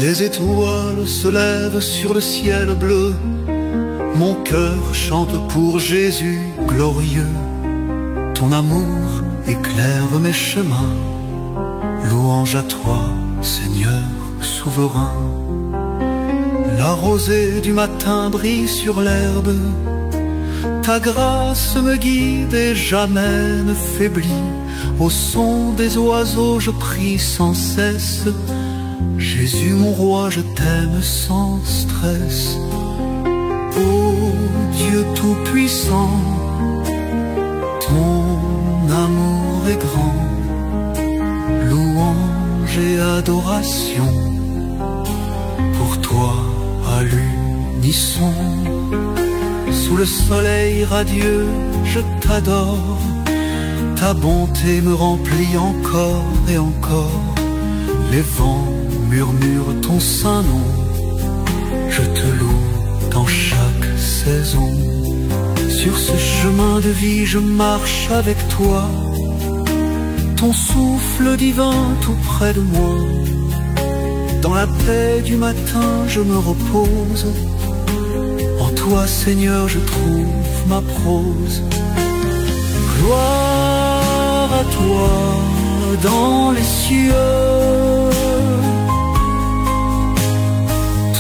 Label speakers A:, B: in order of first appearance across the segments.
A: Les étoiles se lèvent sur le ciel bleu, mon cœur chante pour Jésus glorieux. Ton amour éclaire mes chemins, louange à toi, Seigneur souverain. La rosée du matin brille sur l'herbe, ta grâce me guide et jamais ne faiblit. Au son des oiseaux je prie sans cesse, Jésus mon roi je t'aime sans stress. Ô Dieu tout-puissant, ton amour est grand, louange et adoration pour toi à l'unisson. Sous le soleil radieux je t'adore, ta bonté me remplit encore et encore. Les vents murmurent ton saint nom, je te loue dans chaque saison. Sur ce chemin de vie je marche avec toi, ton souffle divin tout près de moi. Dans la paix du matin je me repose, en toi Seigneur je trouve ma prose. Gloire à toi dans les cieux,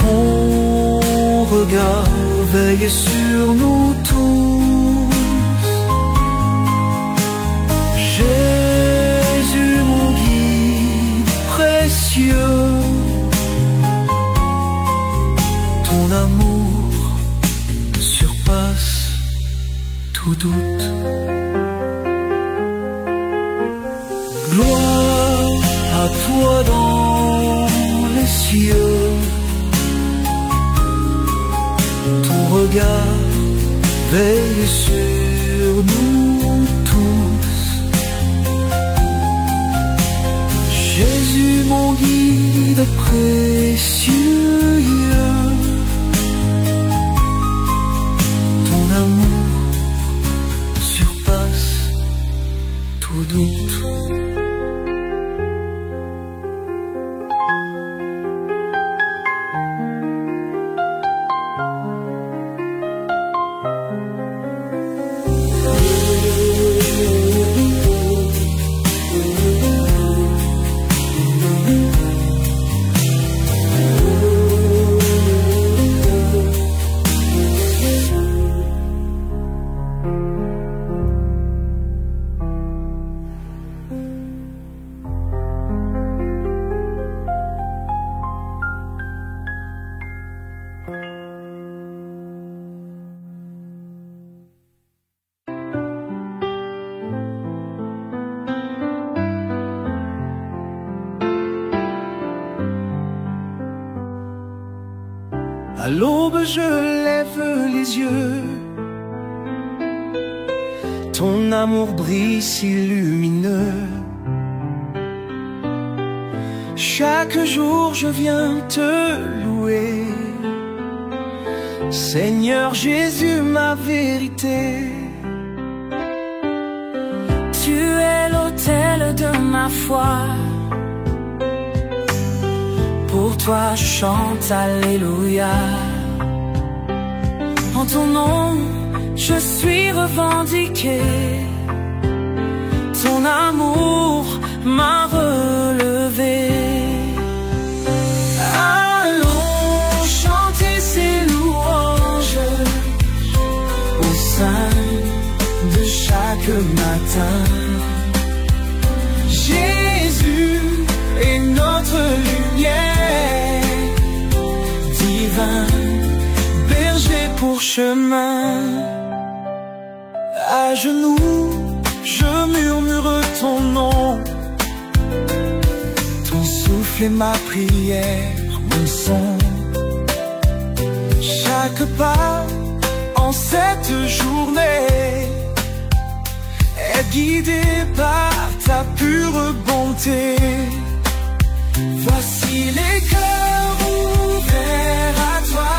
A: ton regard veille sur nous tous. Jésus mon guide précieux, ton amour surpasse tout doute. Gloire à toi dans les cieux, ton regard veille sur nous tous. Jésus mon guide précieux, ton amour surpasse tout doute.
B: À l'aube je lève les yeux, ton amour brille si lumineux. Chaque jour je viens te louer, Seigneur Jésus ma vérité.
C: Tu es l'autel de ma foi, pour toi je chante Alléluia. En ton nom je suis revendiqué, ton amour m'a relevé. Allons chanter ces louanges au sein de chaque matin. Jésus est notre lumière, divin berger pour chemin. À genoux je murmure ton nom, ton souffle est ma prière, mon son. Chaque pas en cette journée est guidé par ta pure bonté. Voici les cœurs ouverts à toi,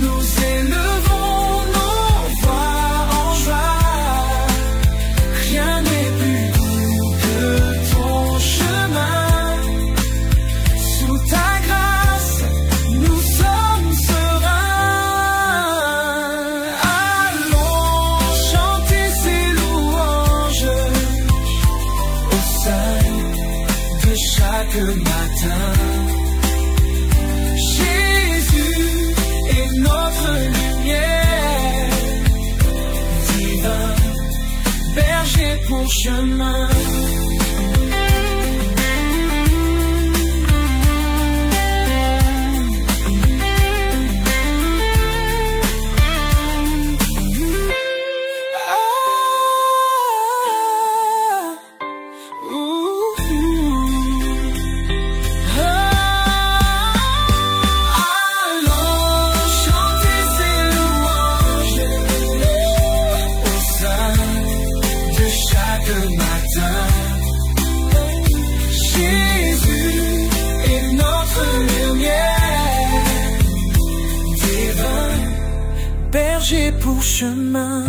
C: nous élevons nos voix en joie. Rien n'est plus doux que ton chemin, sous
B: chaque matin. Jésus est notre lumière, divin, berger pour chemin. Berger pour chemin.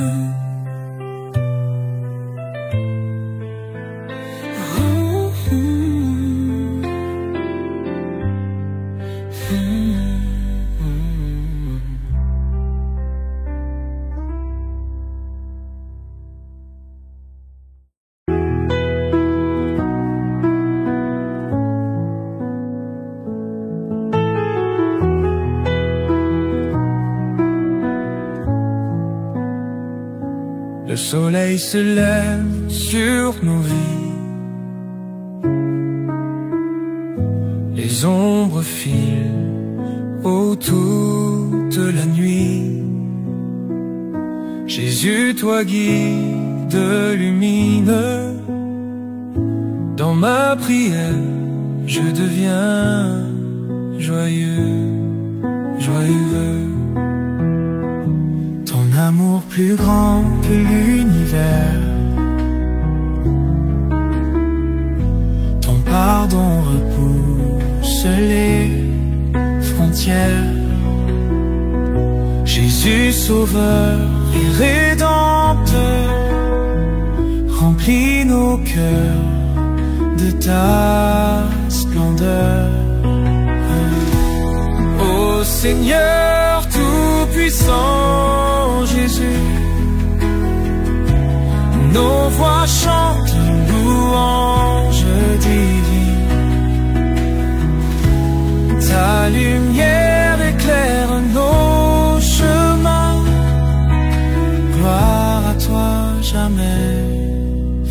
C: Le soleil se lève sur nos vies, les ombres filent autour de la nuit. Jésus, toi guide lumineux, dans ma prière je deviens joyeux, joyeux.
A: Amour plus grand que l'univers, ton pardon repousse les frontières. Jésus sauveur et rédempteur, remplis nos cœurs de ta splendeur.
C: Ô Seigneur tout-puissant, Jésus, nos voix chantent louange divine. Ta lumière éclaire nos chemins. Gloire à toi, jamais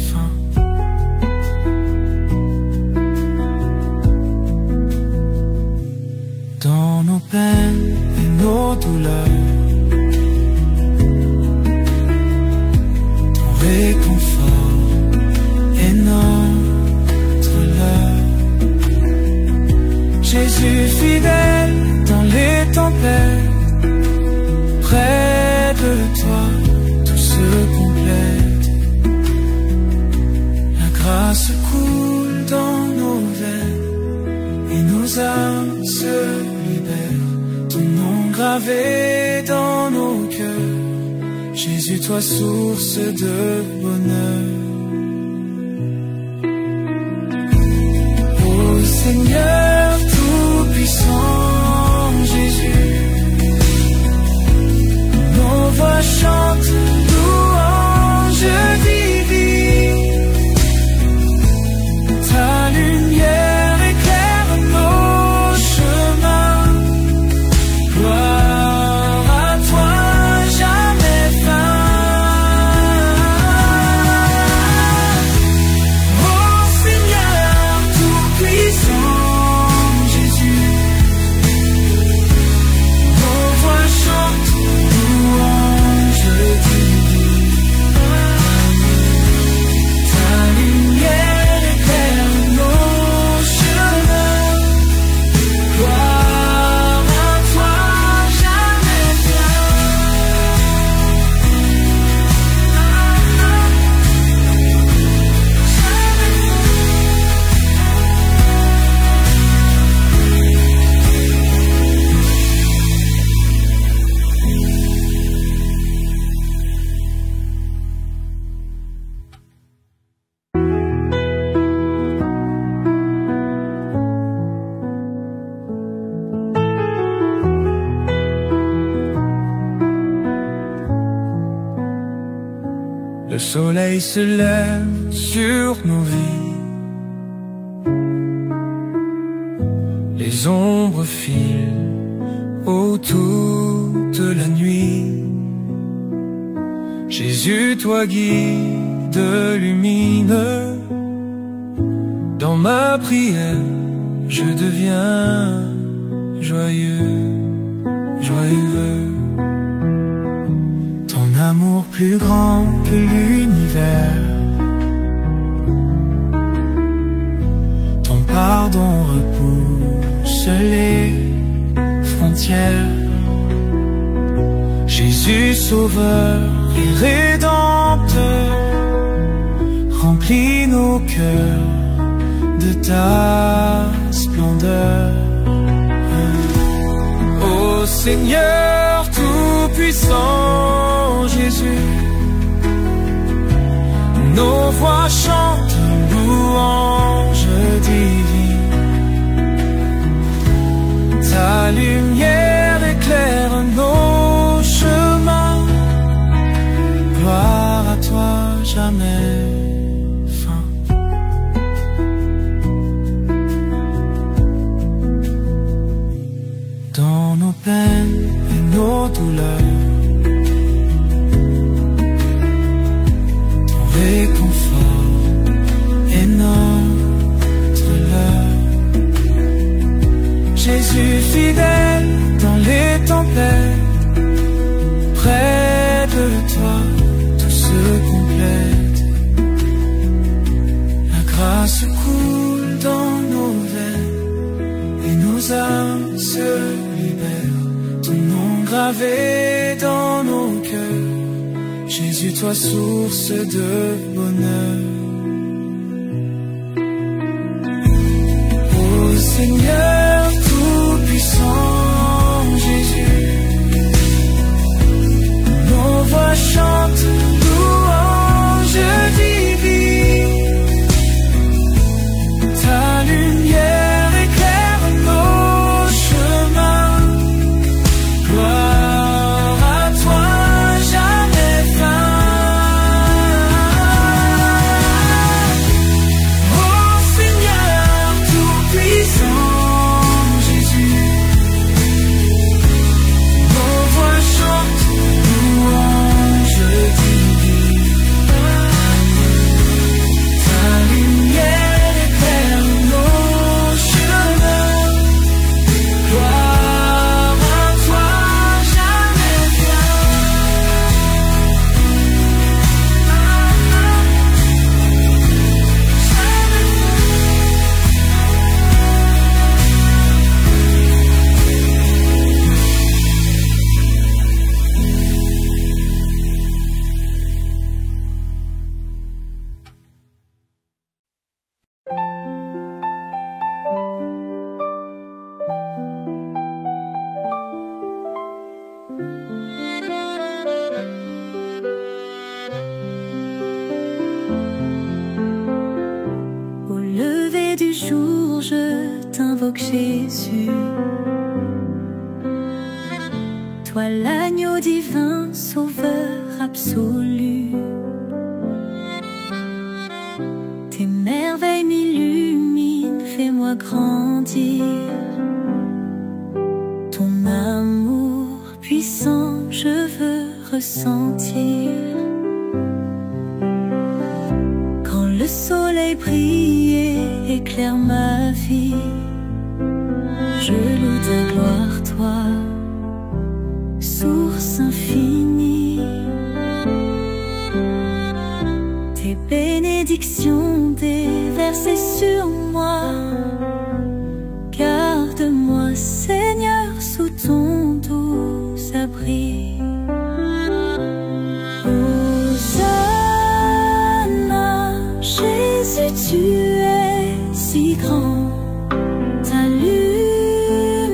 C: fin. Dans nos peines et nos douleurs, réconfort est notre leurre. Jésus fidèle dans les tempêtes, près de toi tout se complète. La grâce coule dans nos veines et nos âmes se libèrent. Ton nom gravé dans nos cœurs, Jésus, toi source de bonheur. Ô Seigneur tout-puissant, Jésus, nos voix chantent louange divine. Ta lumière éclaire nos chemins. Gloire à toi, jamais fin. Le soleil se lève sur nos vies, Les ombres filent autour de la nuit. Jésus, toi guide lumineux, dans ma prière je deviens joyeux, joyeux. Ton amour plus grand que l'univers, ton pardon repousse les frontières. Jésus sauveur et rédempteur, remplis nos cœurs de ta splendeur. Ô Seigneur tout-puissant Jésus, nos voix chantent louange divine. Ta lumière éclaire nos chemins, gloire à toi jamais fin. Dans nos peines et nos douleurs, ton réconfort est notre leurre. Jésus fidèle dans les tempêtes, près de toi tout se complète. La grâce coule dans nos veines et nos âmes se libèrent. Ton nom gravé dans nos cœurs, Jésus, toi source de bonheur. Ô Seigneur tout-puissant Jésus, nos voix chantent louange divine. Ta lumière éclaire nos chemins, gloire à toi jamais fin. Ô Seigneur tout-puissant Jésus, nos voix chantent louange divine. Ta lumière éclaire nos chemins, gloire à toi jamais fin.
D: Au lever du jour, je t'invoque Jésus. Toi l'agneau divin, sauveur absolu. Tes merveilles m'illuminent, fais-moi grandir. Ton amour puissant, je veux ressentir. Quand le soleil brille et éclaire ma vie, je loue ta gloire, toi, source infinie. Tes bénédictions déversées sur moi, garde-moi, Seigneur, sous ton doux abri. Hosanna, Jésus, tu es si grand. Ta lumière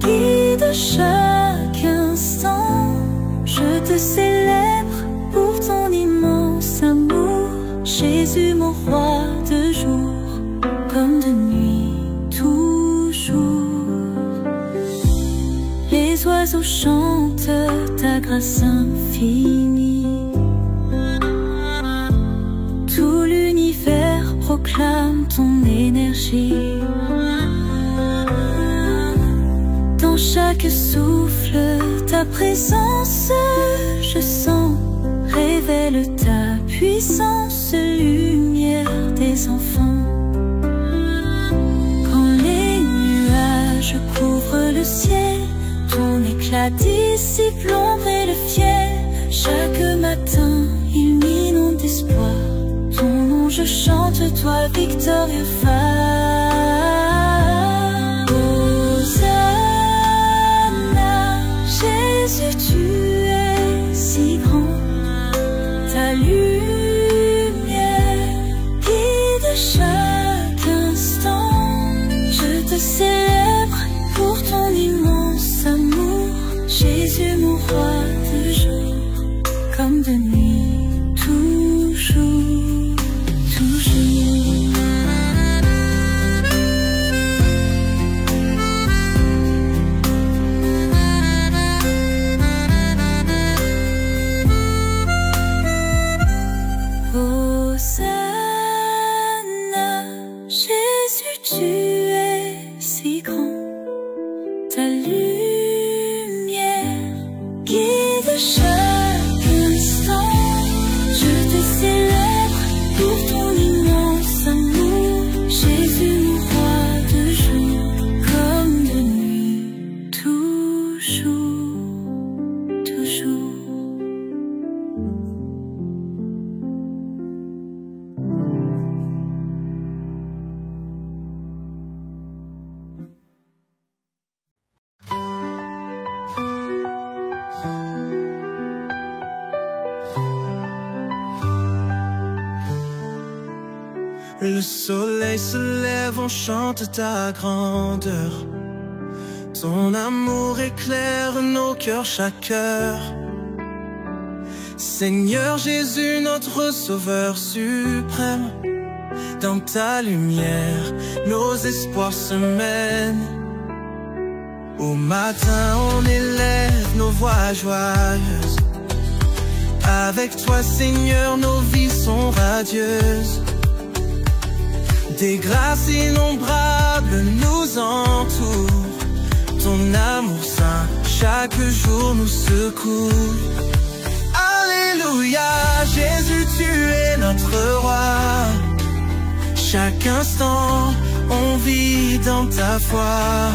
D: guide chaque instant. Je te célèbre pour ton immense amour, Jésus, mon roi de jour comme de nuit toujours. Les oiseaux chantent ta grâce infinie. Tout l'univers proclame ton énergie. chaque souffle, ta présence, je sens, révèle ta puissance, lumière des enfants. Quand les nuages couvrent le ciel, ton éclat dissipe l'ombre et le fiel. Chaque matin, il m'inonde d'espoir. Ton nom je chante, toi victorieux phare. Hosanna, Jésus, tu es si grand. Ta lumière guide chaque instant. Je te célèbre pour ton immense amour. Jésus, mon roi, de jour comme de nuit, toujours, toujours. Hosanna, Jésus, tu es si grand. Ta lumière guide chaque instant. Je te célèbre pour ton immense amour. Jésus, mon roi, de jour comme de nuit, toujours, toujours.
B: Le soleil se lève, on chante ta grandeur. Ton amour éclaire nos cœurs chaque heure. Seigneur Jésus, notre Sauveur suprême, dans ta lumière, nos espoirs se mènent. Au matin, on élève nos voix joyeuses. Avec toi, Seigneur, nos vies sont radieuses. Des grâces innombrables nous entourent. Ton amour saint chaque jour nous secoue. Alléluia, Jésus, tu es notre roi. Chaque instant, on vit dans ta foi.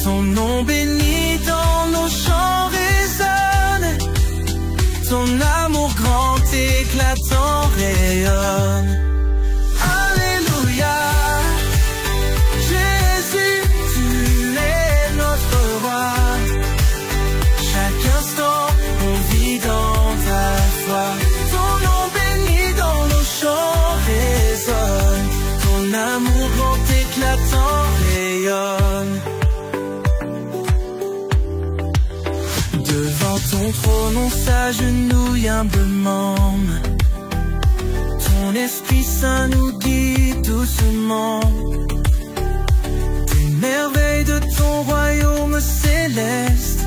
B: Ton nom béni dans nos chants résonne. Ton amour grand éclatant rayonne. Jésus, tu es notre roi. Chaque instant, on vit dans ta foi. Ton nom béni dans nos chants résonne. Ton amour grand éclatant rayonne. Devant ton trône, on s'agenouille humblement. Ton Esprit Saint nous guide doucement. Des merveilles de ton royaume céleste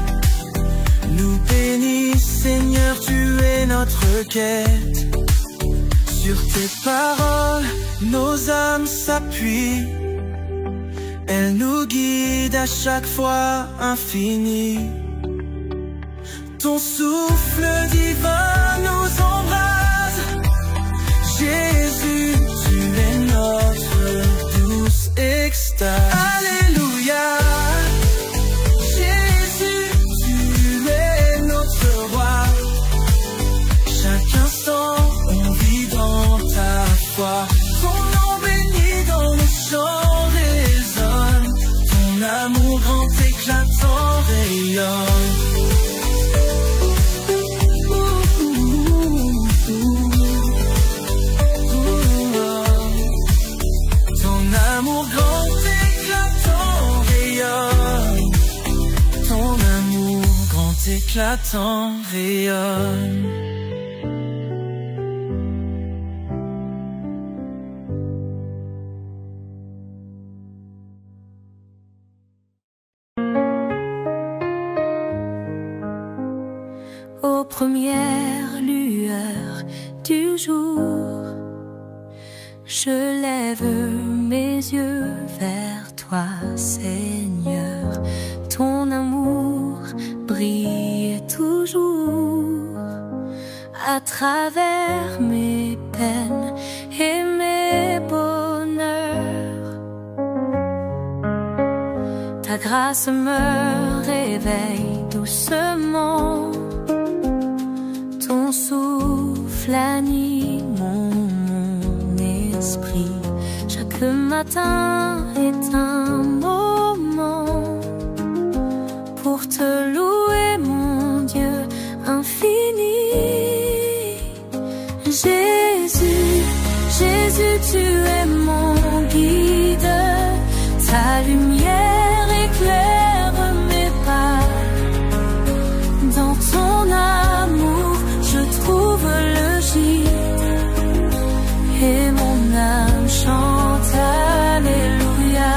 B: nous bénissent, Seigneur, tu es notre quête. Sur tes paroles, nos âmes s'appuient. Elles nous guident à chaque fois infinies. Ton souffle divin nous embrase. Jésus, tu es notre douce extase. Alléluia. Jésus, tu es notre roi. Chaque instant, on vit dans ta foi. Ton nom béni dans nos chants résonne. Ton amour grand éclatant rayonne. Amour grand éclatant rayonne. Ton amour grand éclatant rayonne.
D: Aux premières lueurs du jour, je lève mes yeux vers toi, Seigneur. Ton à travers mes peines et mes bonheurs. Ta grâce me réveille doucement, ton souffle anime mon esprit. Chaque matin est un moment pour te louer, mon Dieu infini. Jésus, Jésus, tu es mon guide, ta lumière éclaire mes pas. Dans ton amour, je trouve le gîte et mon âme chante Alléluia.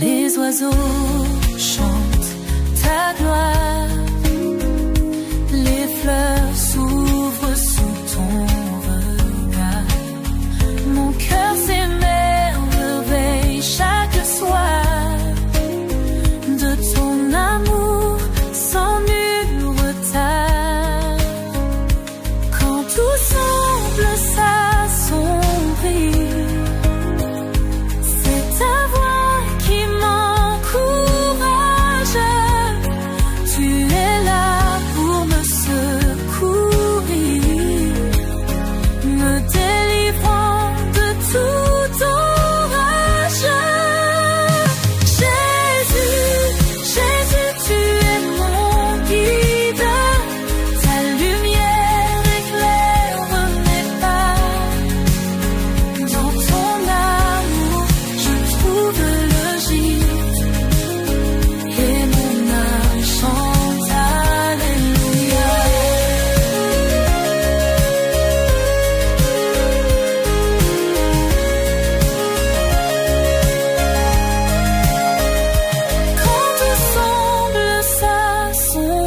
D: Les oiseaux chantent ta gloire, les fleurs s'ouvrent sous ton regard. Mon cœur s'émerveille chaque soir de ton amour sans nul retard. Quand tout semble s'assombrir, c'est ta voix qui m'encourage. Tu es là pour me secourir, me délivrant de tout orage. Jésus, Jésus, tu es mon guide, ta lumière éclaire mes pas. Dans ton amour, je trouve le gîte et mon âme chante Alléluia. Quand tout semble s'assombrir,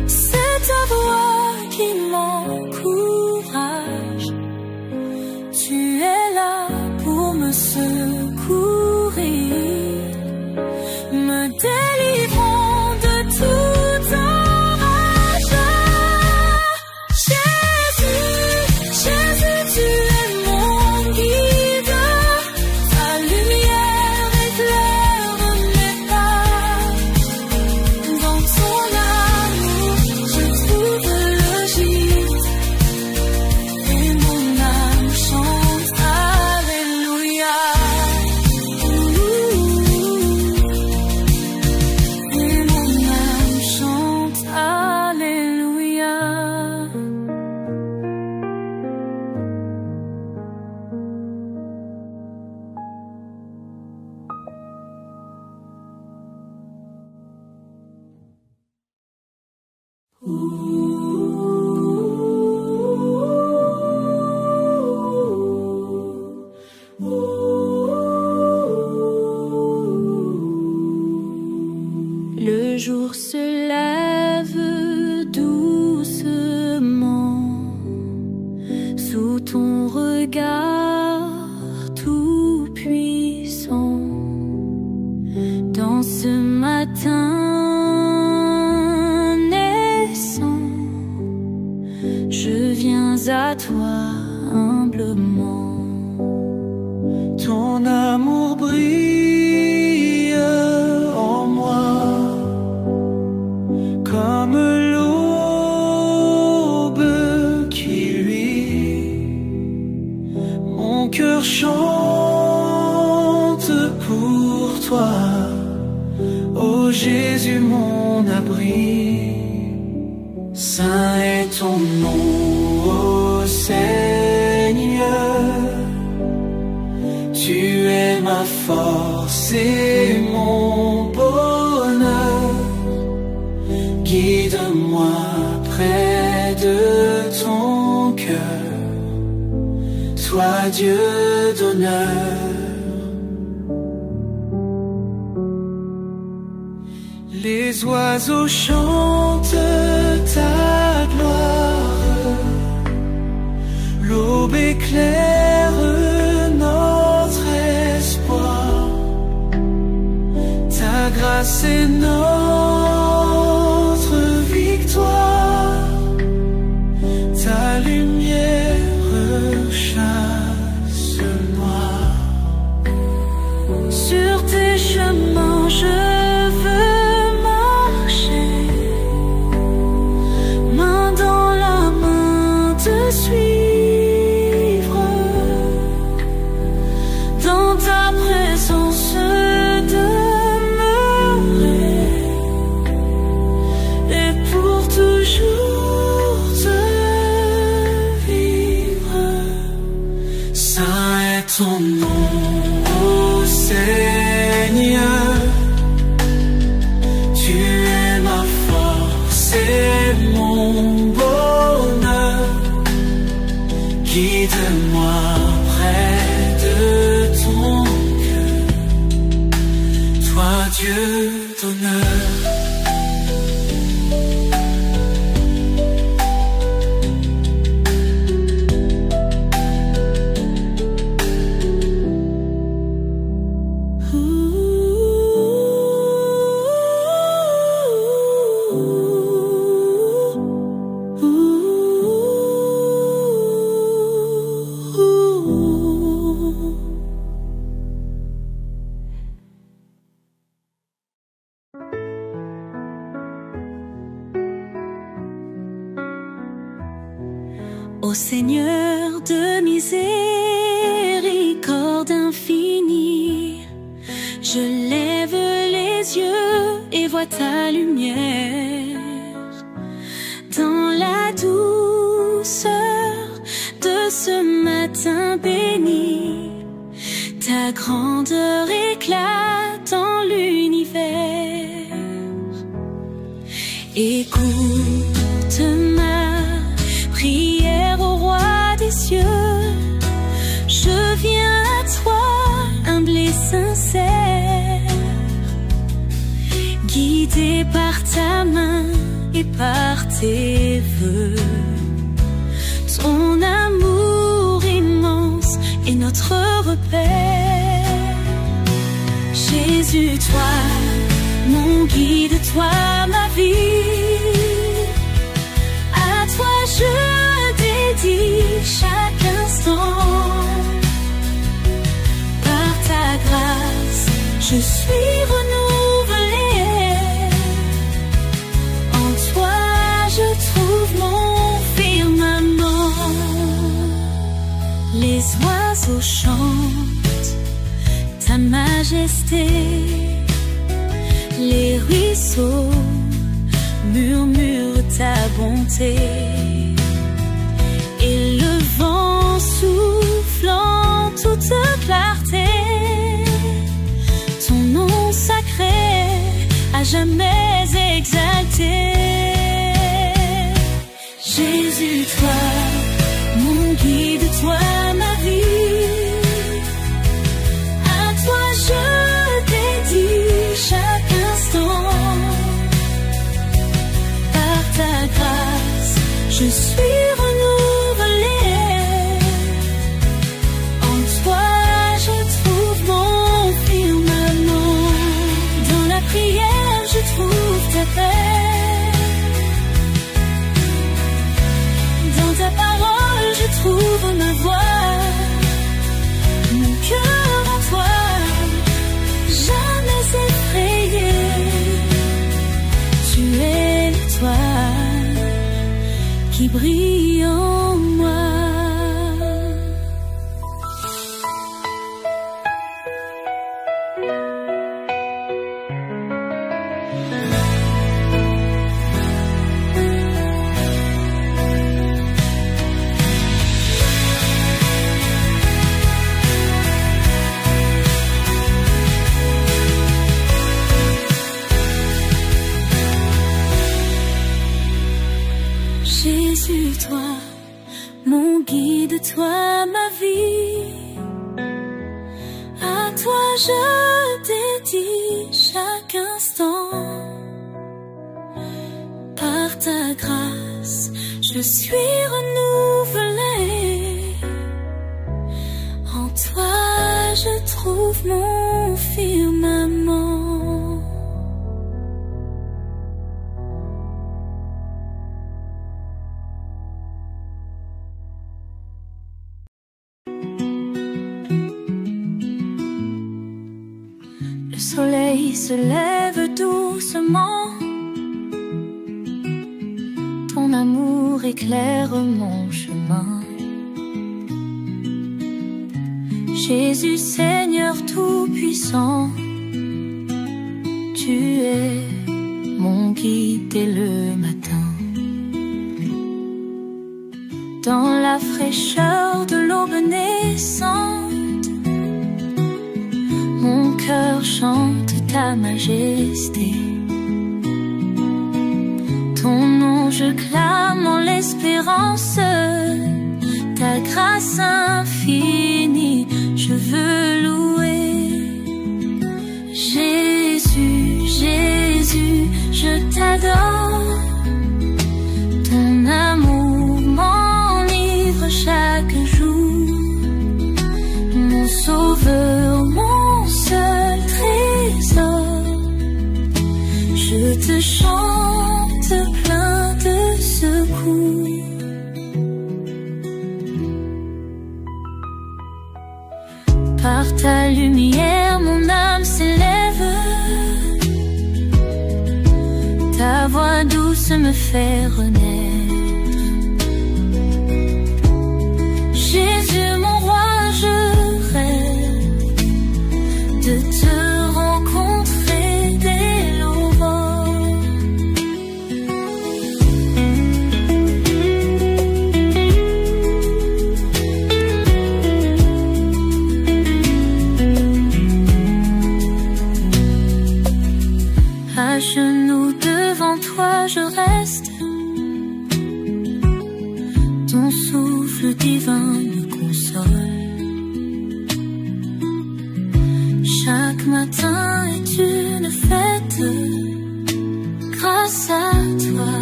D: c'est ta voix qui m'encourage. Tu es là pour me secourir, me délivrant de tout orage. Jésus, Jésus, tu es mon guide, ta lumière éclaire mes pas. Dans ton amour, je trouve le gîte et mon âme chante Alléluia. Et mon âme chante Alléluia. Le jour se lève doucement sous ton regard tout puissant. Dans ce matin naissant, je viens à toi humblement.
C: Ton amour brille en moi comme l'aube qui luit. Mon cœur chante pour toi, ô Jésus mon abri. Saint est ton nom, ô Seigneur. Tu es ma force et mon bonheur. Guide-moi près de ton cœur, toi Dieu d'honneur. Les oiseaux chantent ta gloire, l'aube éclaire c'est notre victoire. Ta lumière chasse le noir.
D: Sur tes chemins je veux marcher, main dans la main te suivre, dans ta présence demeurer, et pour toujours te vivre.
C: Saint est ton nom, ô Seigneur. Tu es ma force et mon bonheur. Guide-moi près de ton cœur, toi Dieu d'honneur.
D: Ô Seigneur de miséricorde infinie, je lève les yeux et vois ta lumière dans la douceur de ce matin béni. Ta grandeur éclate dans l'univers. Écoute ma prière au roi des cieux. Je viens à toi, humble et sincère, guidé par ta main et par tes vœux. Ton amour immense est notre repère. Jésus, toi, mon guide, toi, ma vie. À toi je dédie chaque instant. Par ta grâce, je suis renouvelée. En toi, je trouve mon firmament. Les oiseaux chantent ta majesté. Les ruisseaux murmurent ta bonté. Et le vent souffle en toute clarté. Ton nom sacré à jamais exalté. Jésus, toi, mon guide, toi, ma vie. À toi je dédie chaque instant. Par ta grâce, je suis renouvelée. En toi, je trouve mon firmament. Dans la prière, je trouve ta paix. Dans ta parole, je trouve ma voix. Mon cœur en toi, jamais effrayé. Tu es l'étoile qui brille en moi. Jésus, toi, mon guide, toi, ma vie. À toi je dédie chaque instant. Par ta grâce, je suis renouvelée. En toi, je trouve mon firmament. Le soleil se lève doucement, ton amour éclaire mon chemin. Jésus, Seigneur tout-puissant, tu es mon guide dès le matin. Dans la fraîcheur de l'aube naissante, mon cœur chante ta majesté. Ton nom je clame en l'espérance, ta grâce infinie je veux louer. Jésus, Jésus, je t'adore. Ton amour m'enivre chaque jour. Mon sauveur, mon seul trésor, je te chante plein de secours. Par ta lumière, mon âme s'élève. Ta voix douce me fait renaître. Jésus, mon roi, je rêve de te rencontrer dès l'aurore. À genoux devant toi je reste, ton souffle divin me console. Chaque matin est une fête, grâce à toi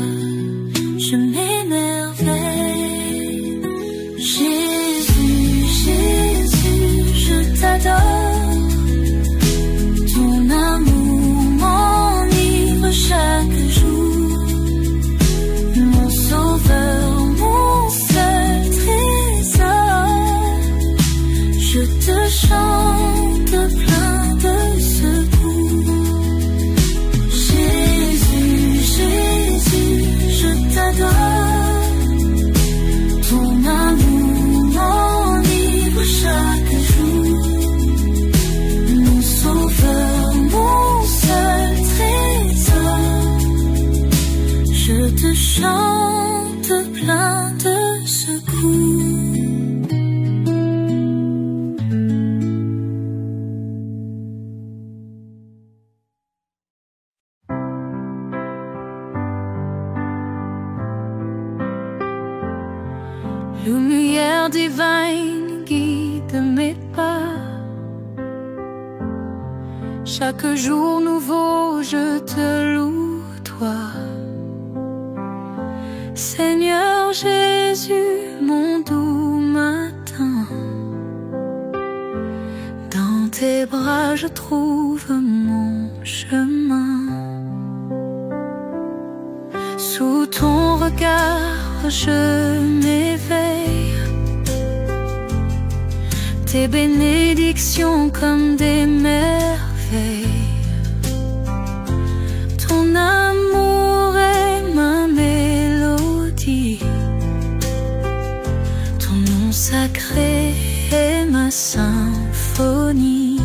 D: je m'émerveille. Jésus, Jésus, je t'adore. Ton amour m'enivre chaque jour. Mon sauveur, mon seul trésor, je te chante plein de secours. Jésus, Jésus, je t'adore. Ton amour m'enivre chaque jour. Mon sauveur, mon seul trésor, je te chante plein de secours. Lumière divine guide mes pas. Chaque jour nouveau je te loue, toi. Seigneur Jésus, mon doux matin. Dans tes bras je trouve mon chemin. Sous ton regard je m'éveille. Tes bénédictions comme des merveilles. Ton amour est ma mélodie. Ton nom sacré est ma symphonie.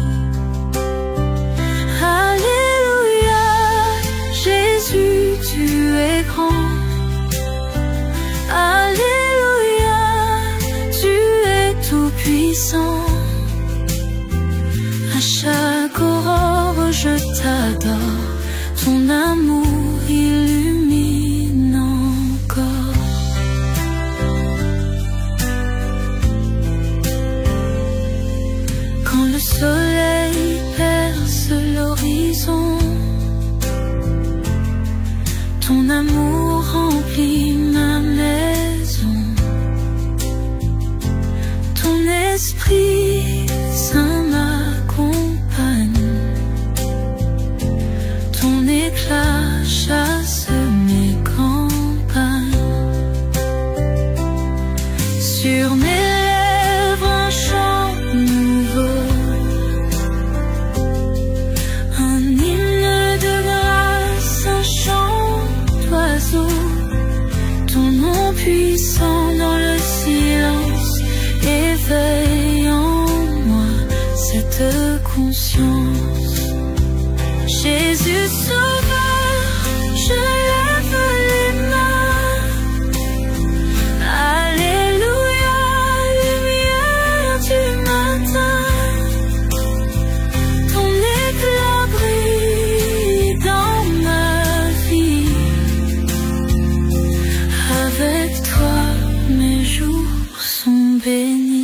D: Alléluia, Jésus, tu es grand. Alléluia, tu es tout puissant. À chaque aurore je t'adore. Ton amour illumine encore. Quand le soleil perce l'horizon, ton amour remplit ma maison. Ton esprit saint m'accompagne. Ton éclat chasse mes campagnes. Sur mes lèvres un chant nouveau, conscience. Jésus sauveur, je lève les mains. Alléluia, lumière du matin. Ton éclat brille dans ma vie. Avec toi, mes jours sont bénis.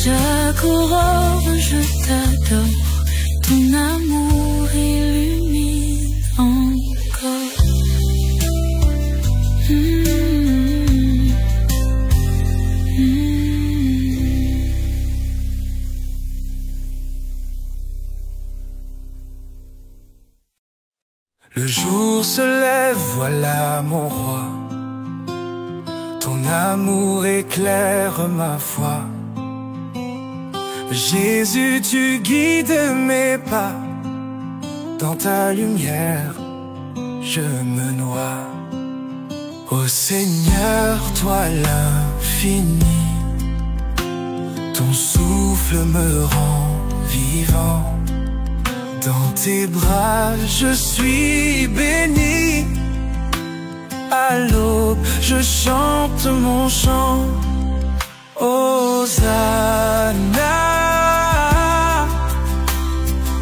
D: Chaque aurore, je t'adore, ton amour illumine encore.
C: Le jour se lève, voilà mon roi. Ton amour éclaire ma foi. Jésus, tu guides mes pas. Dans ta lumière, je me noie. Ô Seigneur, toi l'infini, ton souffle me rend vivant. Dans tes bras, je suis béni. À l'aube, je chante mon chant. Hosanna,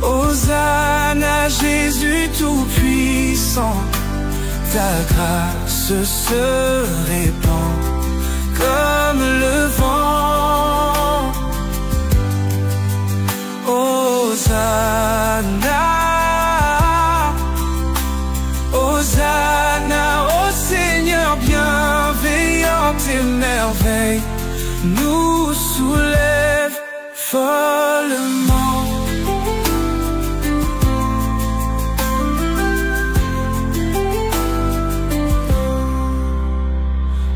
C: Hosanna, Jésus tout-puissant. Ta grâce se répand comme le vent. Hosanna, Hosanna, ô Seigneur bienveillant, tes merveilles nous soulèvent follement.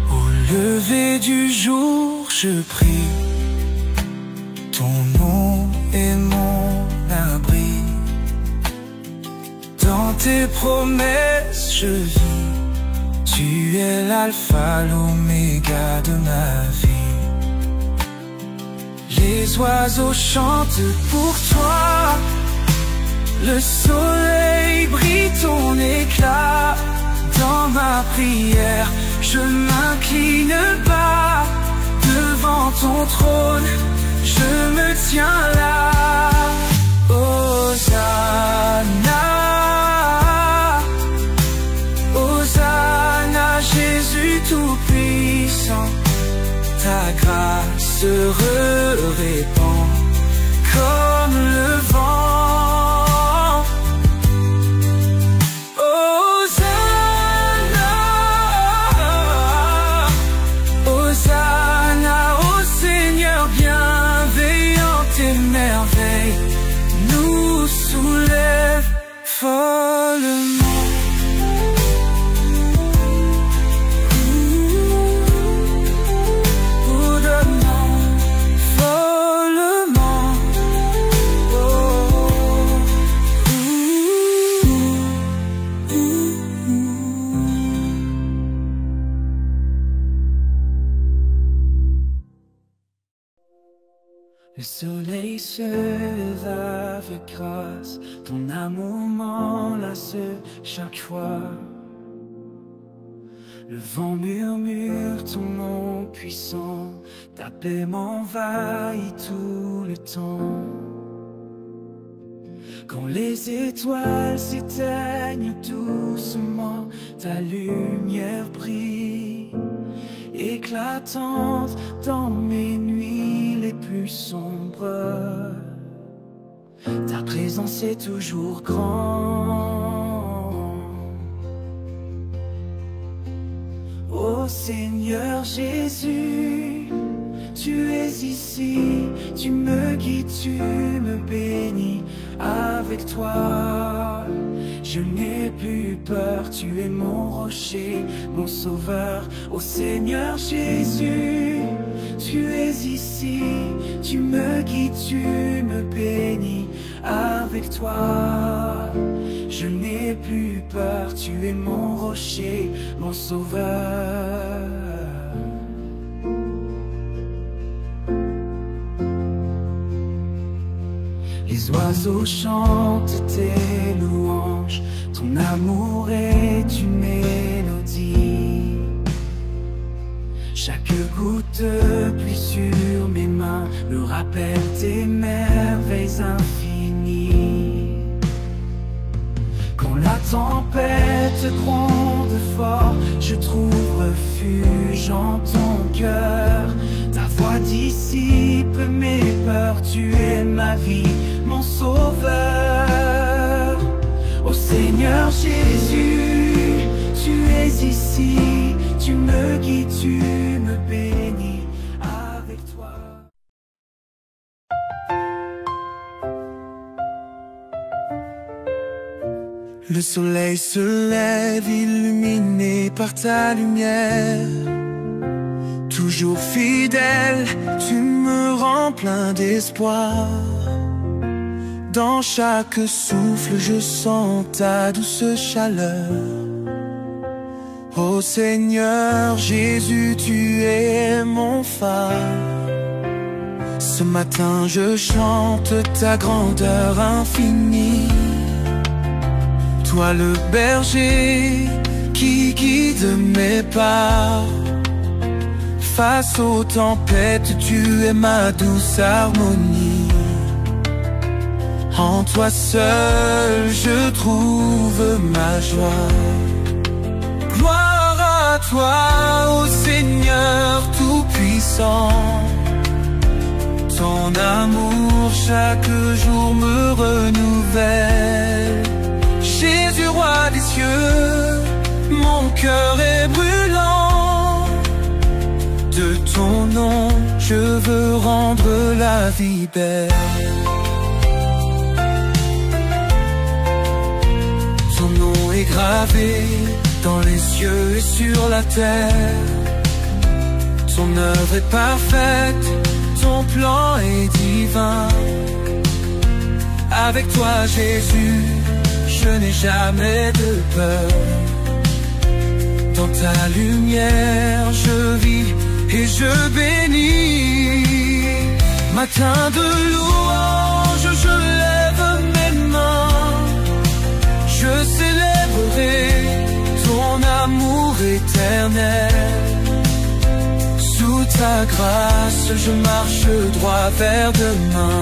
C: Au lever du jour, je prie. Ton nom est mon abri. Dans tes promesses, je vis. Tu es l'alpha, l'oméga de ma vie. Les oiseaux chantent pour toi. Le soleil brille ton éclat. Dans ma prière, je m'incline bas. Devant ton trône, je me tiens là. Hosanna, Hosanna, Jésus tout-puissant. Ta grâce se répand comme le vent. Hosanna, Hosanna, ô Seigneur bienveillant, tes merveilles nous soulèvent follement. Le soleil se lève avec grâce, ton amour m'enlace chaque fois. Le vent murmure ton nom puissant, ta paix m'envahit tout le temps. Quand les étoiles s'éteignent doucement, ta lumière brille, éclatante dans mes nuits les plus sombres. Ta présence est toujours grande. Ô Seigneur Jésus, tu es ici, tu me guides, tu me bénis. Avec toi, Je n'ai plus peur, tu es mon rocher, mon sauveur. Ô Seigneur Jésus, tu es ici, tu me guides, tu me bénis. Avec toi, je n'ai plus peur, tu es mon rocher, mon sauveur. Les oiseaux chantent tes louanges, ton amour est une mélodie. Chaque goutte de pluie sur mes mains me rappelle tes merveilles infinies. Quand la tempête gronde fort, je trouve refuge en ton cœur. Ta voix dissipe mes peurs, tu es ma vie, mon sauveur. Ô Seigneur Jésus, tu es ici, tu me guides, tu me bénis. Avec toi.
B: Le soleil se lève illuminé par ta lumière. Toujours fidèle, tu me rends plein d'espoir. Dans chaque souffle, je sens ta douce chaleur. Ô Seigneur Jésus, tu es mon phare. Ce matin, je chante ta grandeur infinie. Toi le berger qui guide mes pas. Face aux tempêtes, tu es ma douce harmonie. En toi seul, je trouve ma joie. Gloire à toi, ô Seigneur Tout-Puissant. Ton amour chaque jour me renouvelle. Jésus, roi des cieux, mon cœur est brûlant. De ton nom, je veux rendre la vie belle. Ton nom est gravé dans les cieux et sur la terre. Ton œuvre est parfaite, ton plan est divin. Avec toi Jésus, je n'ai jamais de peur. Dans ta lumière je vis et je bénis. Matin de louange, je lève mes mains. Je célébrerai ton amour éternel. Sous ta grâce, je marche droit vers demain.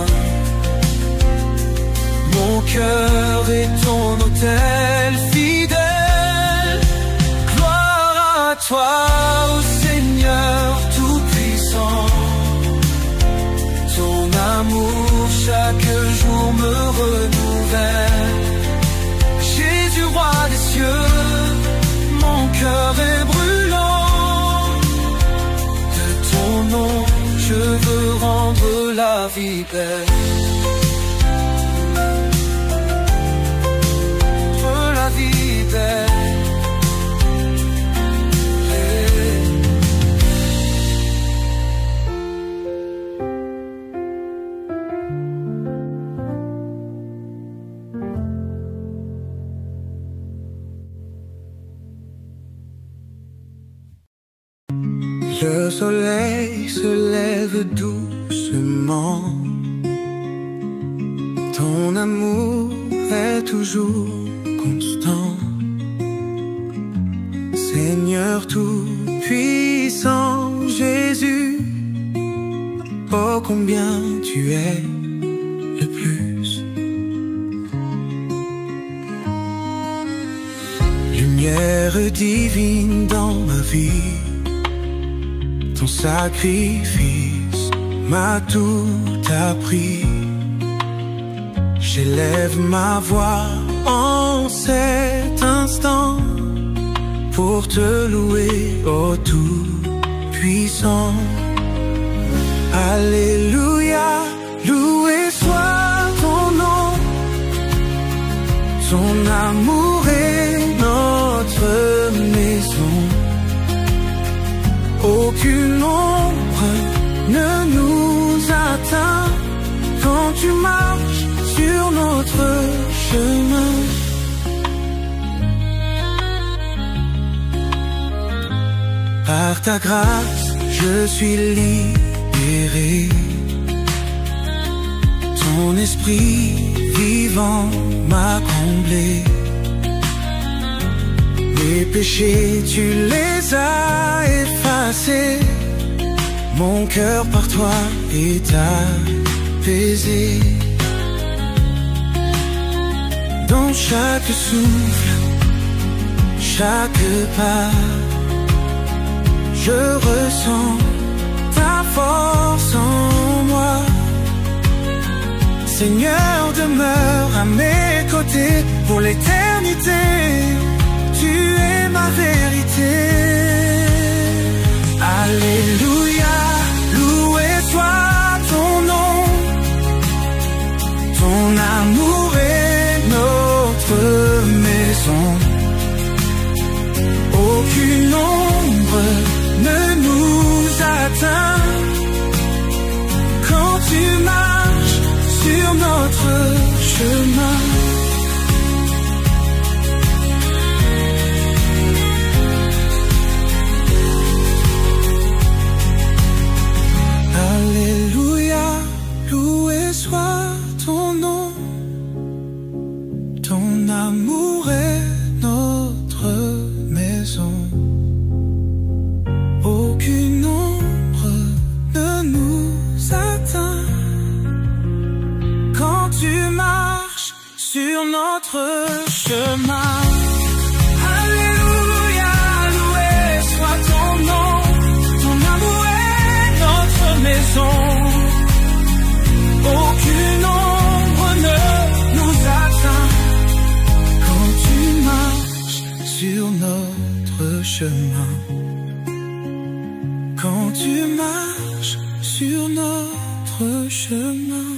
B: Mon cœur est ton autel fidèle. Gloire à toi, ô Seigneur Tout-Puissant. Ton amour chaque jour me renouvelle. Jésus, roi des cieux, mon cœur est brûlant. De ton nom, je veux rendre la vie belle. La vie belle. Le soleil se lève doucement. Ton amour est toujours constant. Seigneur Tout-Puissant, Jésus, oh combien tu es le plus. Lumière divine dans ma vie. Ton sacrifice m'a tout appris. J'élève ma voix en cet instant pour te louer, ô Tout-Puissant. Alléluia, loué soit ton nom. Ton amour est notre maison. Aucune ombre ne nous atteint quand tu marches sur notre chemin. Par ta grâce, je suis libéré. Ton esprit vivant m'a comblé. Mes péchés, tu les as effacés. Mon cœur par toi est apaisé. Dans chaque souffle, chaque pas, je ressens ta force en moi. Seigneur, demeure à mes côtés pour l'éternité. Tu es ma vérité. Alléluia, loué soit ton nom. Ton amour est notre maison. Aucune ombre ne nous atteint quand tu marches sur notre chemin. Alléluia, loué soit ton nom. Ton amour est notre maison. Aucune ombre ne nous atteint quand tu marches sur notre chemin. Alléluia, loué soit ton nom. Ton amour est notre maison. Aucune ombre ne nous atteint quand tu marches sur notre chemin. Quand tu marches sur notre chemin.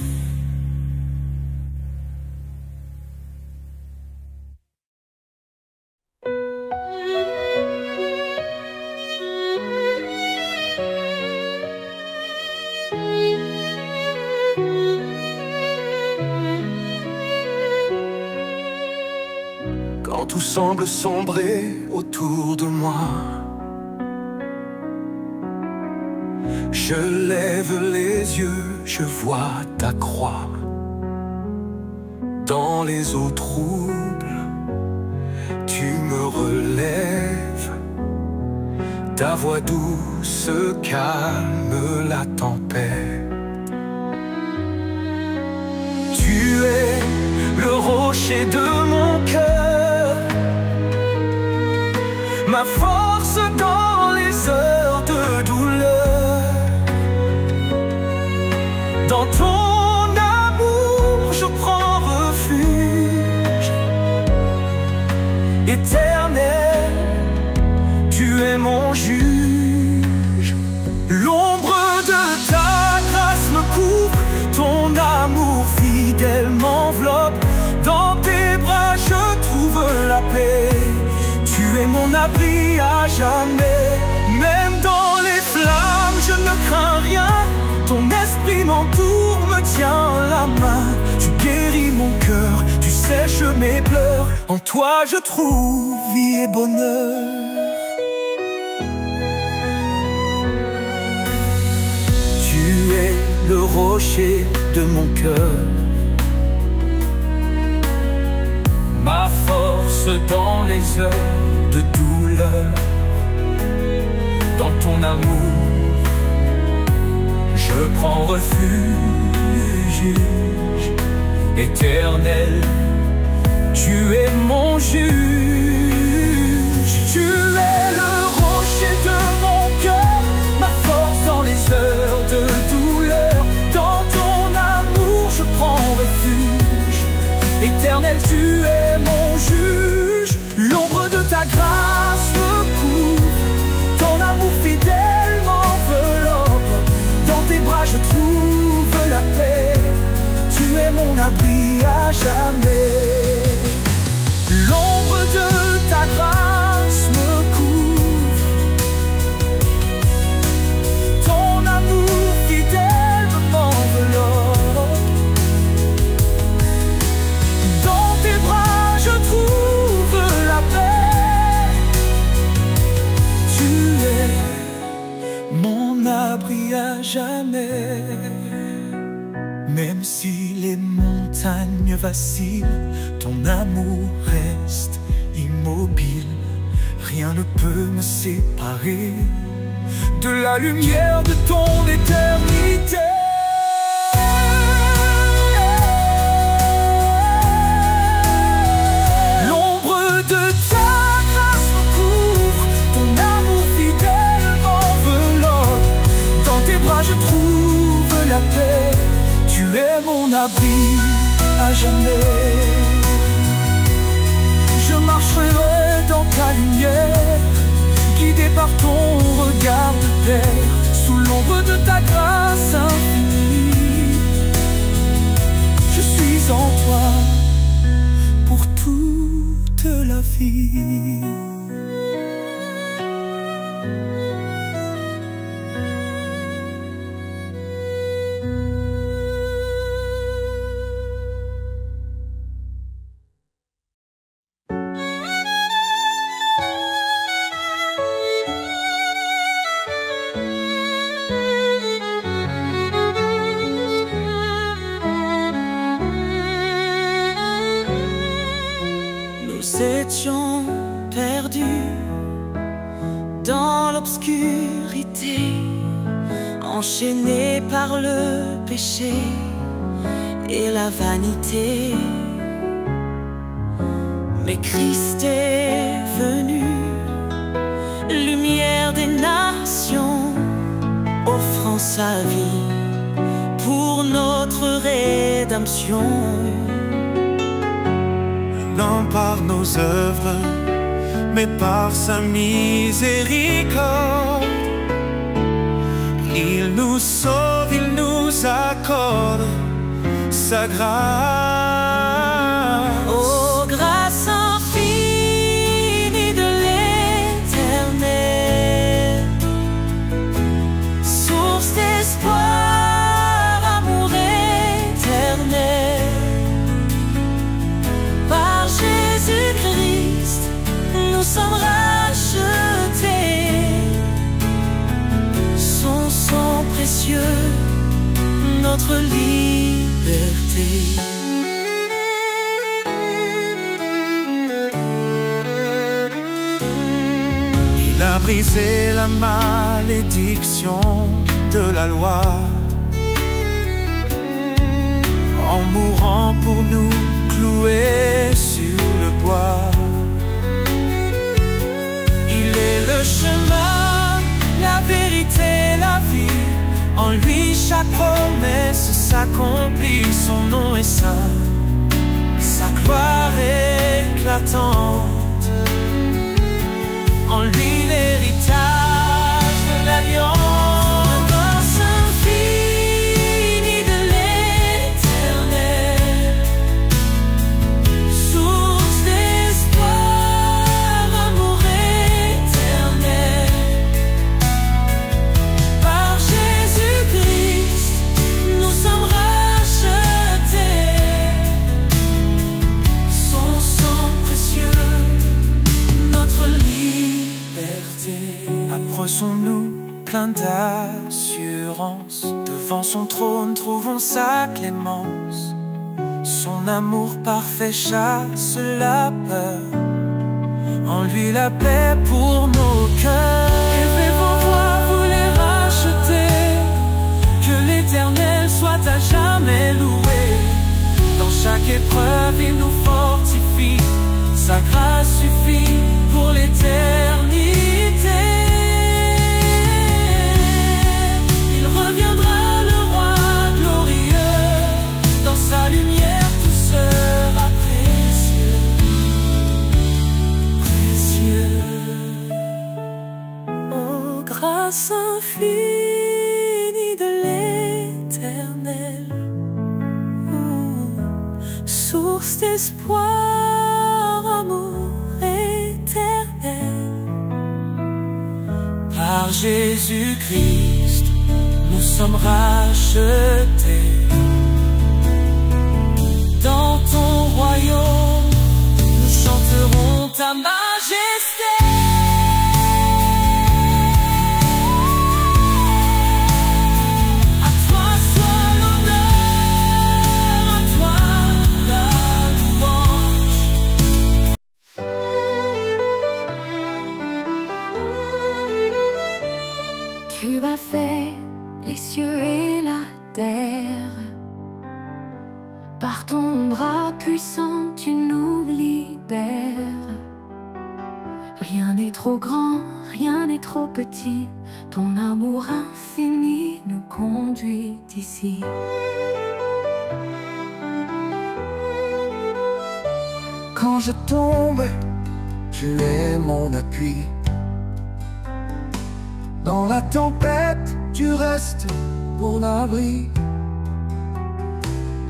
A: Quand tout semble sombrer autour de moi, je lève les yeux, je vois ta croix. Dans les eaux troubles, tu me relèves. Ta voix douce calme la tempête. Tu es le rocher de mon cœur, ma force dans les heures de douleur. Dans ton amour, je prends refuge. Éternel, tu es mon juge. L'ombre de ta grâce me couvre, ton amour fidèle m'enveloppe. Dans tes bras, je trouve la paix. Tu es mon abri à jamais. Même dans les flammes, je ne crains rien. Ton esprit m'entoure, me tient la main. Tu guéris mon cœur, tu sèches mes pleurs. En toi je trouve vie et bonheur. Tu es le rocher de mon cœur, ma force dans les heures de douleur. Dans ton amour, je prends refuge. Éternel, tu es mon juge. Tu es le rocher de mon cœur, ma force dans les heures de douleur. Dans ton amour, je prends refuge. Éternel, tu es mon juge. L'ombre de ta grâce me couvre, ton amour fidèle m'enveloppe. Dans tes bras je trouve la paix. Tu es mon abri à jamais.
C: jamais. Même si les montagnes vacillent, ton amour reste immobile. Rien ne peut me séparer de la lumière de ton éternité. L'ombre de ta grâce me couvre, ton amour fidèle m'enveloppe. Dans tes bras je trouve la paix, tu es mon abri à jamais. Je marcherai dans ta lumière, guidé par ton regard de terre, sous l'ombre de ta grâce infinie. Je suis en toi pour toute la vie.
D: Nous étions perdus dans l'obscurité, enchaînés par le péché et la vanité. Mais Christ est venu, lumière des nations, offrant sa vie pour notre rédemption.
A: Non par nos œuvres, mais par sa miséricorde. Il nous sauve, il nous accorde sa grâce.
D: Oh, grâce infinie de l'Éternel, source d'espoir, amour éternel. Par Jésus-Christ, nous sommes rachetés. Son sang précieux, notre liberté.
A: Il a brisé la malédiction de la loi en mourant pour nous cloués sur le bois.
C: Il est le chemin, la vérité, la vie. En lui chaque promesse s'accomplit. Son nom est saint, sa gloire éclatante. En lui l'héritage de l'alliance. Grâce infinie de l'Éternel, source d'espoir, amour éternel. Par Jésus-Christ, nous sommes rachetés. Son sang précieux, notre liberté. Approchons-nous plein d'assurance, devant son trône trouvons sa clémence. Son amour parfait chasse la peur, en lui la paix pour nos cœurs. Élevez vos voix, vous les rachetez, que l'Éternel soit à jamais loué. Dans chaque épreuve il nous fortifie, sa grâce suffit pour l'éternité. Il reviendra le roi glorieux, dans sa lumière tout sera précieux, précieux. Oh, grâce infinie de l'Éternel, source d'espoir, amour éternel. Par Jésus-Christ, nous sommes rachetés. Dans ton royaume, nous chanterons ta majesté.
D: Tu as fait les cieux et la terre. Par ton bras puissant, tu nous libères. Rien n'est trop grand, rien n'est trop petit. Ton amour infini nous conduit ici.
B: Quand je tombe, tu es mon appui. Dans la tempête, tu restes mon abri.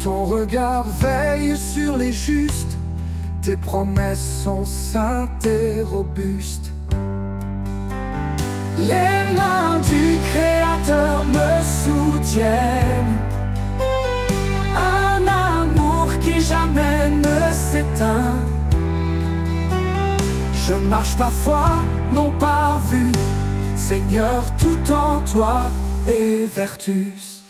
B: Ton regard veille sur les justes. Tes promesses sont saintes et robustes. Les mains du Créateur me soutiennent. Un amour qui jamais ne s'éteint. Je marche par foi, non par vue. Seigneur, tout en toi est vertus.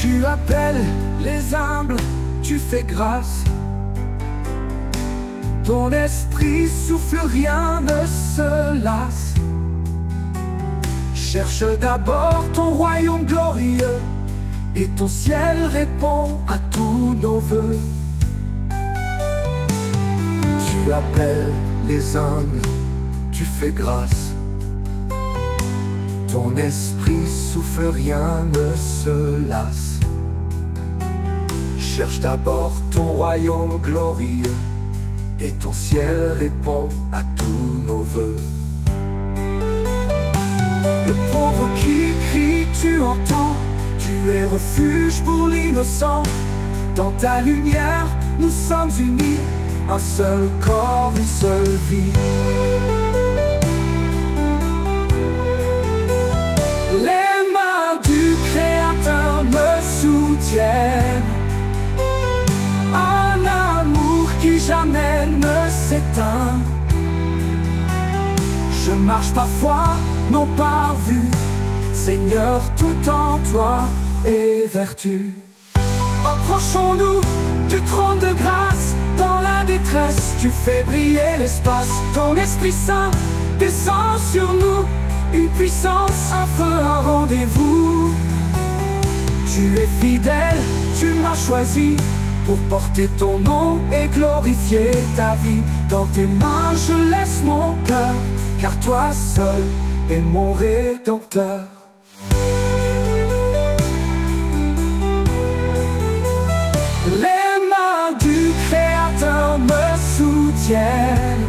B: Tu appelles les humbles, tu fais grâce. Ton esprit souffle, rien ne se lasse. Cherche d'abord ton royaume glorieux, et ton ciel répond à tous nos vœux. Tu appelles les humbles, tu fais grâce. Ton esprit souffle, rien ne se lasse. Cherche d'abord ton royaume glorieux, et ton ciel répond à tous nos vœux. Le pauvre qui crie, tu entends. Tu es refuge pour l'innocent. Dans ta lumière, nous sommes unis. Un seul corps, une seule vie. Les mains du Créateur me soutiennent. Un amour qui jamais ne s'éteint. Je marche par foi, non par vue. Seigneur, tout en toi est vertu. Approchons-nous du trône de grâce. Dans la détresse, tu fais briller l'espace. Ton Esprit Saint descend sur nous. Une puissance, un feu, un rendez-vous. Tu es fidèle, tu m'as choisi pour porter ton nom et glorifier ta vie. Dans tes mains je laisse mon cœur, car toi seul es mon Rédempteur. Les mains du Créateur me soutiennent.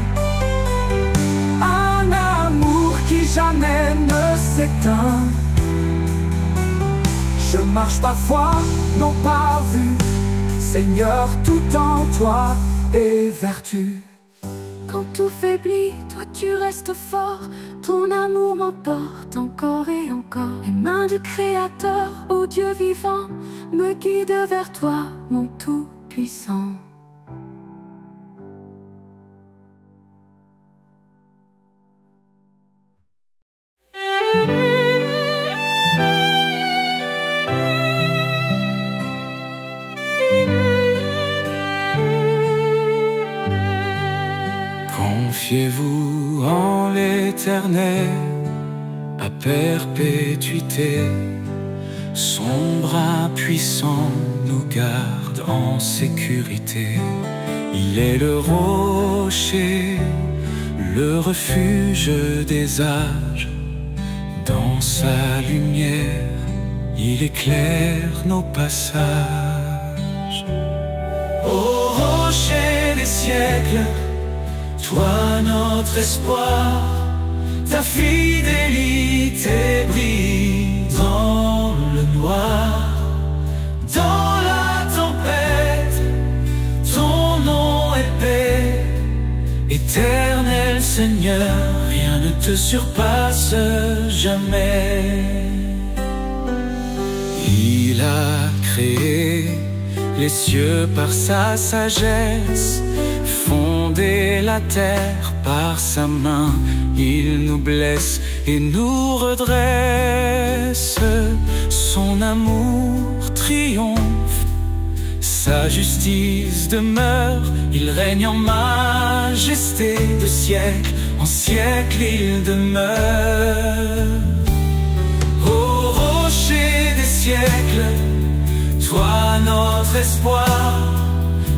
B: Un amour qui jamais ne s'éteint. Je marche par foi, non par vue. Seigneur, tout en toi est vertu.
D: Quand tout faiblit, toi tu restes fort. Ton amour m'emporte encore et encore. Les mains du Créateur, ô Dieu vivant, me guident vers toi, mon Tout-Puissant.
C: Confiez-vous en l'Éternel à perpétuité. Son bras puissant nous garde en sécurité. Il est le rocher, le refuge des âges. Dans sa lumière, il éclaire nos passages. Ô rocher des siècles, toi notre espoir, ta fidélité brille dans le noir. Dans la tempête, ton nom est paix. Éternel Seigneur, rien ne te surpasse jamais. Il a créé les cieux par sa sagesse, fondé la terre par sa main. Il nous blesse et nous redresse. Son amour triomphe, sa justice demeure. Il règne en majesté de siècle en siècle il demeure. Ô rocher des siècles, toi notre espoir,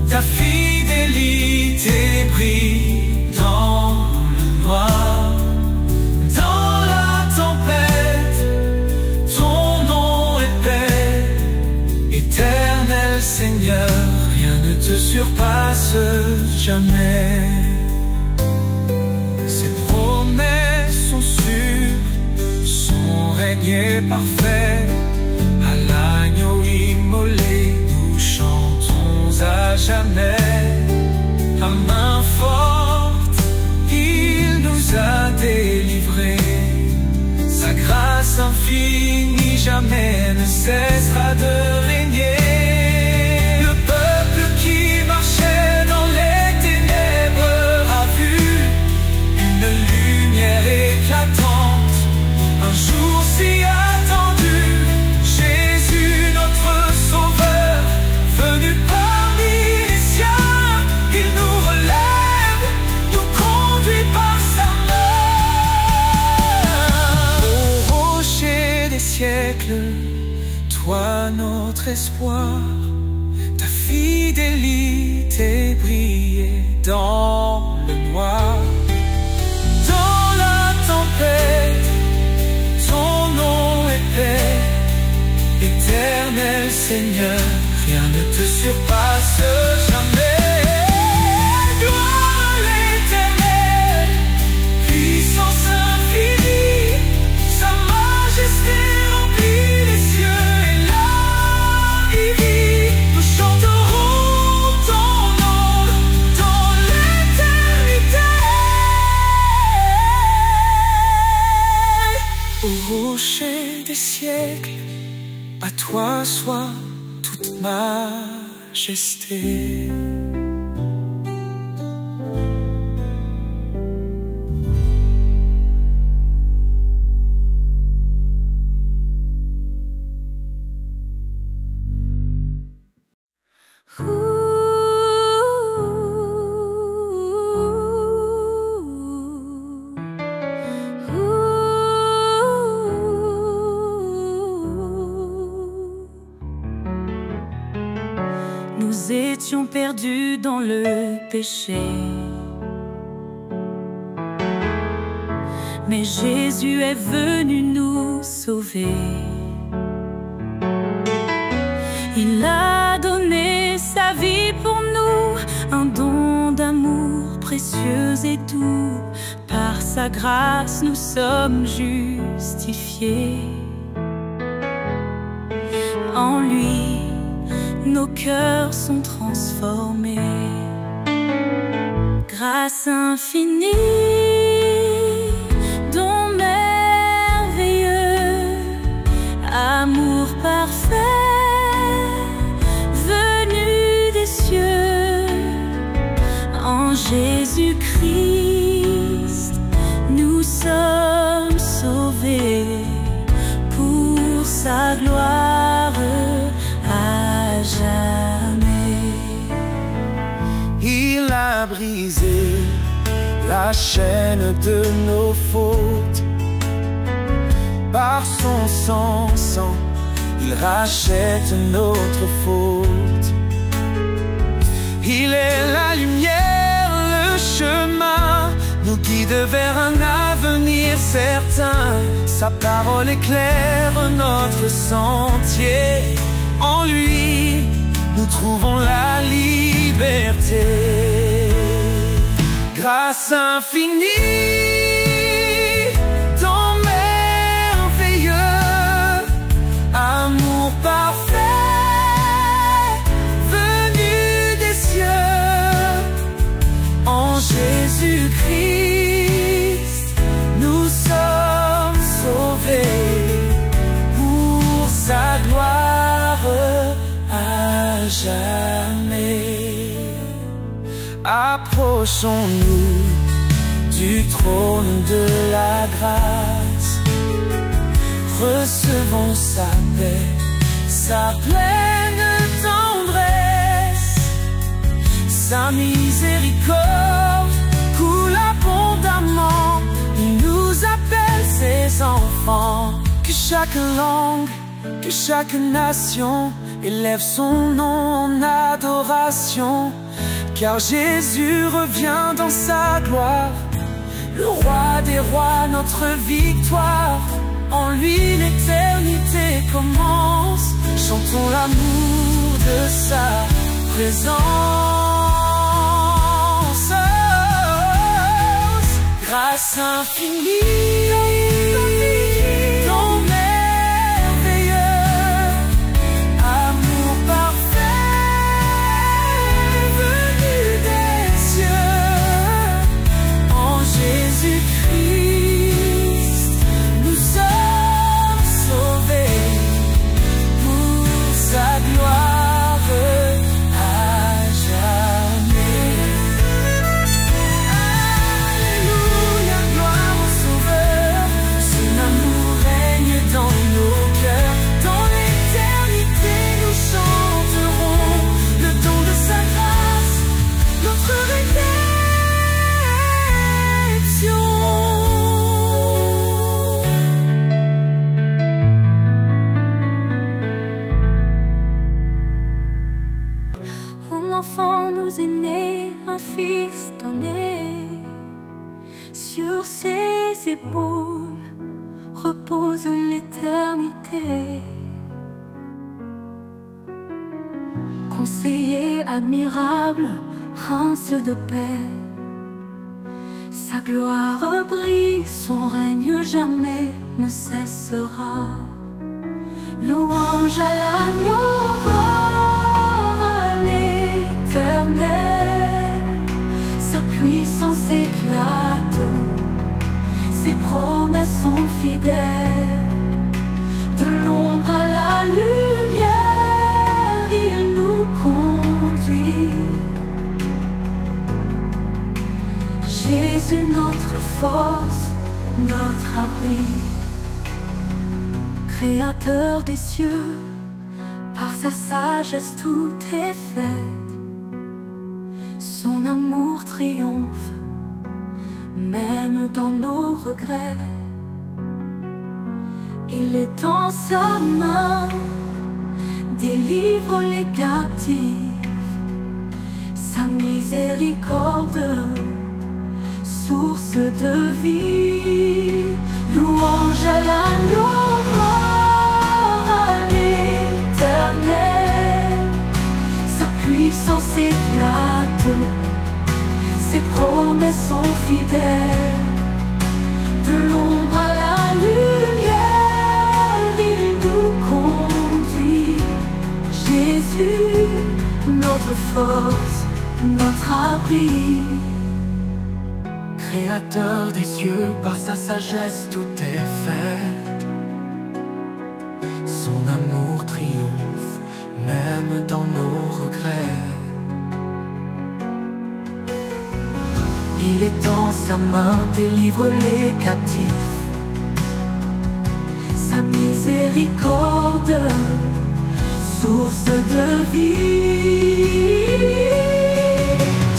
C: ta fidélité brille dans le noir. Dans la tempête, ton nom est paix. Éternel Seigneur, rien ne te surpasse jamais. Ses promesses sont sûres, son règne est parfait. À l'agneau immolé, nous chantons à jamais. À main forte, il nous a délivrés. Sa grâce infinie jamais ne cessera de régner. Le peuple qui marchait dans les ténèbres a vu une lumière éclatante, un jour si attendu. Jésus notre sauveur, venu parmi les siens, il nous relève, nous conduit par sa main. Ô rocher des siècles, toi notre espoir, ta fidélité brillait dans le noir. Dans la tempête, ton nom est paix. Éternel Seigneur, rien ne te surpasse jamais. Gloire à l'Éternel, puissance infinie, sa majesté remplit les cieux et la vie. Nous chanterons ton nom dans l'éternité. Ô rocher des siècles, à toi soit toute majesté.
D: Nous étions perdus dans le péché, mais Jésus est venu nous sauver. Il a donné sa vie pour nous, un don d'amour précieux et doux. Par sa grâce nous sommes justifiés. En lui, nos cœurs sont transformés. Grâce infinie, don merveilleux, amour parfait, venu des cieux. En Jésus-Christ, nous sommes sauvés pour sa gloire à jamais.
C: Il a brisé la chaîne de nos fautes. Par son sang, il rachète notre faute. Il est la lumière, le chemin, nous guide vers un avenir certain. Sa parole éclaire notre sentier. En lui, nous trouvons la liberté. Grâce infinie, don merveilleux, amour parfait, venu des cieux. En Jésus-Christ, nous sommes sauvés pour sa gloire à jamais. Approchons-nous du trône de la grâce. Recevons sa paix, sa pleine tendresse, Sa miséricorde coule abondamment. Il nous appelle ses enfants. Que chaque langue, que chaque nation élève son nom en adoration. Car Jésus revient dans sa gloire, le roi des rois, notre victoire. En lui l'éternité commence. Chantons l'amour de sa présence. Grâce infinie, ton merveilleux amour parfait venu des cieux. En Jésus-Christ, nous sommes sauvés pour sa gloire.
D: Enfant nous est né, un fils donné. Sur ses épaules repose l'éternité. Conseiller admirable, prince de paix, sa gloire brille, son règne jamais ne cessera. Louange à l'agneau, sa puissance éclate, ses promesses sont fidèles. De l'ombre à la lumière, il nous conduit. Jésus notre force, notre abri, Créateur des cieux, par sa sagesse tout est fait. Son amour triomphe, même dans nos regrets. Il étend sa main, délivre les captifs. Sa miséricorde, source de vie. Louange à l'agneau, gloire à l'éternel. Sa puissance éclate, ses promesses sont fidèles. De l'ombre à la lumière, il nous conduit. Jésus, notre force, notre abri.
C: Créateur des cieux, par sa sagesse tout est fait. Son amour triomphe, même dans nos regrets. Il étend sa main, délivre les captifs. Sa miséricorde, source de vie.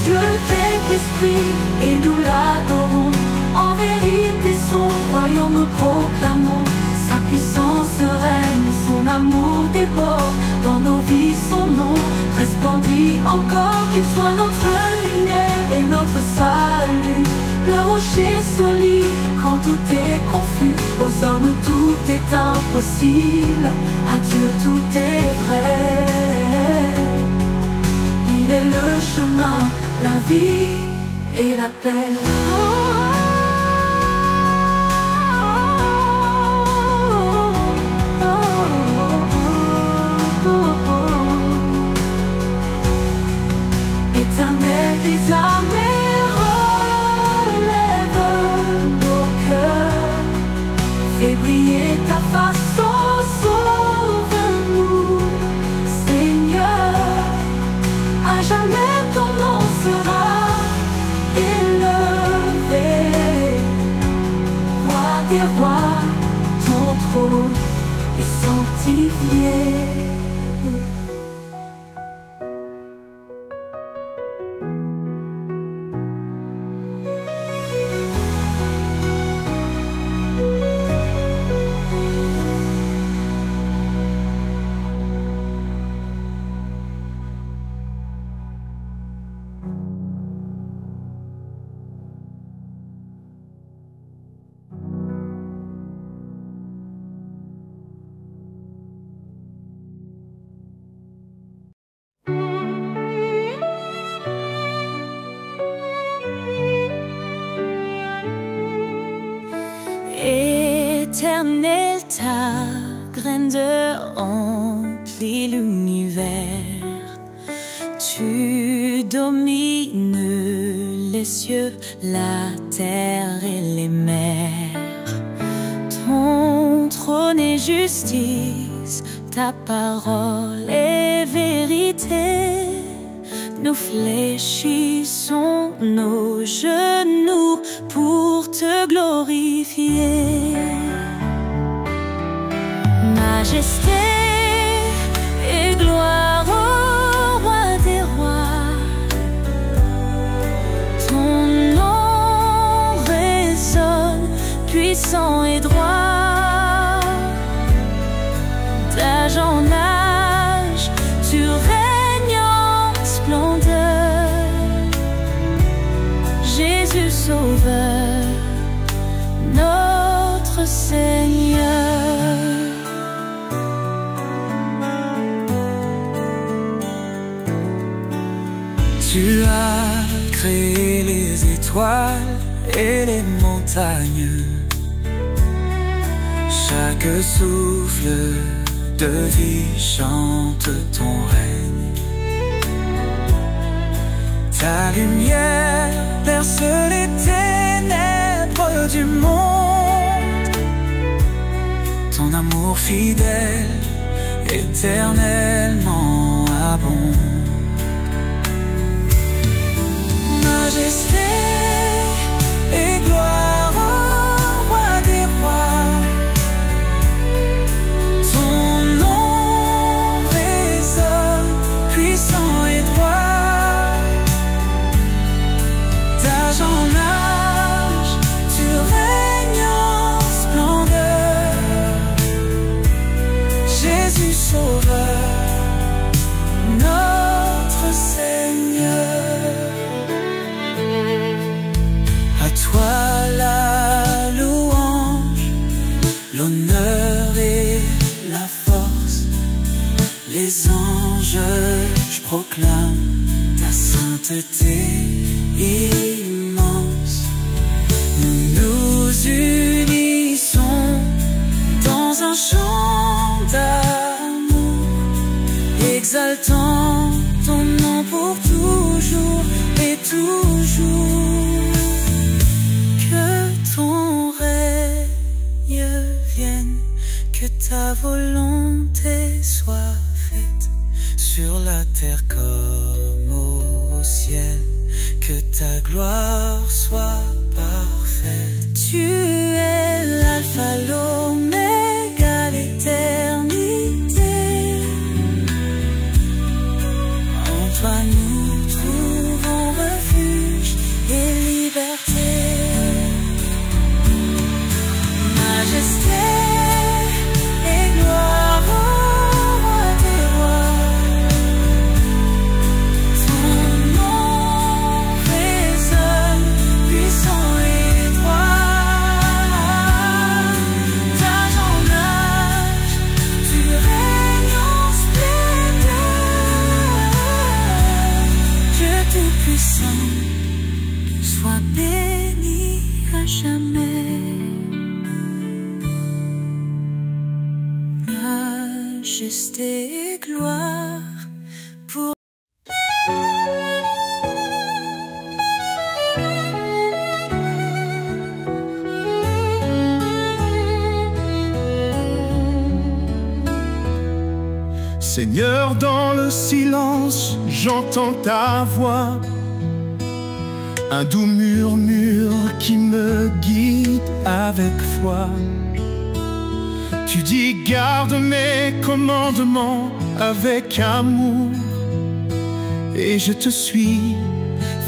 C: Dieu est esprit et nous l'adorons. En vérité son royaume nous proclamons. Sa puissance règne, son amour déborde. Dans nos vies son nom resplendit encore. Qu'il soit notre lumière et notre salut, le rocher solide quand tout est confus. Aux hommes tout est impossible, à Dieu tout est vrai. Il est le chemin, la vie et la paix. Éternel des armées, relève nos cœurs, fais briller ta face, oh, sauve-nous, Seigneur. À jamais ton nom sera élevé.
D: éternel, ta grandeur remplit l'univers. Tu domines les cieux, la terre et les mers. Ton trône est justice, ta parole est vérité. Nous fléchissons nos genoux pour te glorifier. Majesté et gloire au roi des rois. Ton nom résonne puissant et droit. D'âge en âge, tu règnes en splendeur. Jésus Sauveur, notre Seigneur.
C: Tu as créé les étoiles et les montagnes. Chaque souffle de vie chante ton règne. Ta lumière perce les ténèbres du monde. Ton amour fidèle, éternellement abonde. Majesté et gloire au roi des rois. Ton nom résonne puissant et droit. D'âge en âge, tu règnes en splendeur. Jésus Sauveur, notre Seigneur. À toi la louange, l'honneur et la force. Les anges, je proclame ta sainteté immense. Nous nous unissons dans un chant d'amour, exaltant ton nom pour toujours et toujours. Ton règne vienne, que ta volonté soit faite sur la terre comme au ciel, que ta gloire soit parfaite. Tu es l'alpha, l'oméga, l'éternité. En toi nous trouvons refuge et liberté. Majesté et gloire au roi des rois. Ton nom résonne puissant et droit. D'âge en âge, tu règnes en splendeur. Dieu tout-puissant, sois béni à jamais. Majesté et gloire pour
A: Seigneur, dans le silence, j'entends ta voix, un doux murmure qui me guide avec foi. Tu dis garde mes commandements avec amour, et je te suis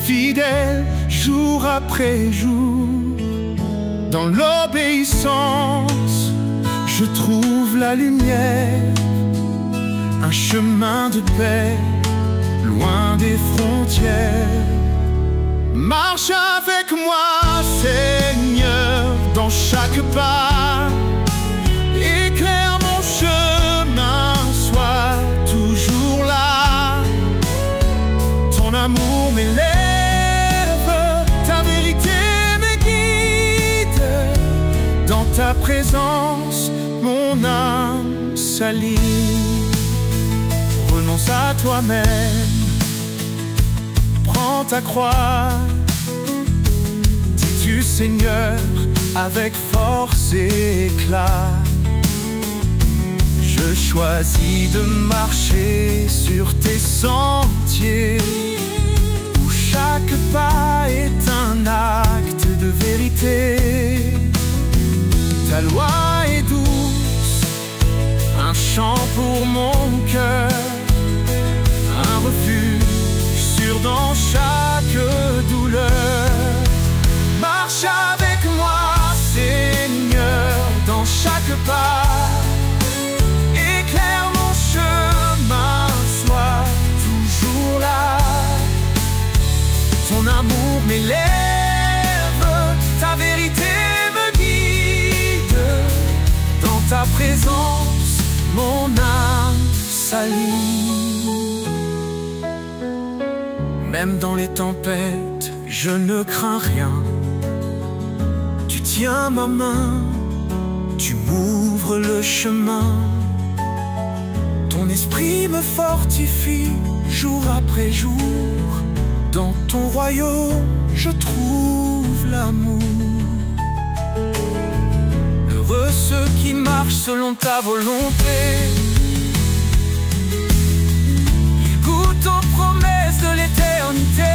A: fidèle jour après jour. Dans l'obéissance, je trouve la lumière, un chemin de paix, loin des frontières. Marche avec moi, Seigneur, dans chaque pas. Éclaire mon chemin, sois toujours là. Ton amour m'élève, ta vérité me guide. Dans ta présence
C: présence, mon âme s'aligne. Renonce à toi-même, prends ta croix. Dis-tu Seigneur avec force et éclat. Je choisis de marcher sur tes sentiers, où chaque pas est un acte de vérité. Ta loi est douce, un chant pour mon cœur, un refuge sûr dans chaque douleur. Marche avec moi, Seigneur, dans chaque pas. Éclaire mon chemin, sois toujours là. Ton amour m'élève, ta vérité me guide. Dans ta présence, mon âme s'aligne. Même dans les tempêtes, je ne crains rien. Tu tiens ma main, tu m'ouvres le chemin. Ton esprit me fortifie jour après jour. Dans ton royaume, je trouve l'amour. Heureux ceux qui marchent selon ta volonté. Ils goûtent aux promesses de l'éternité.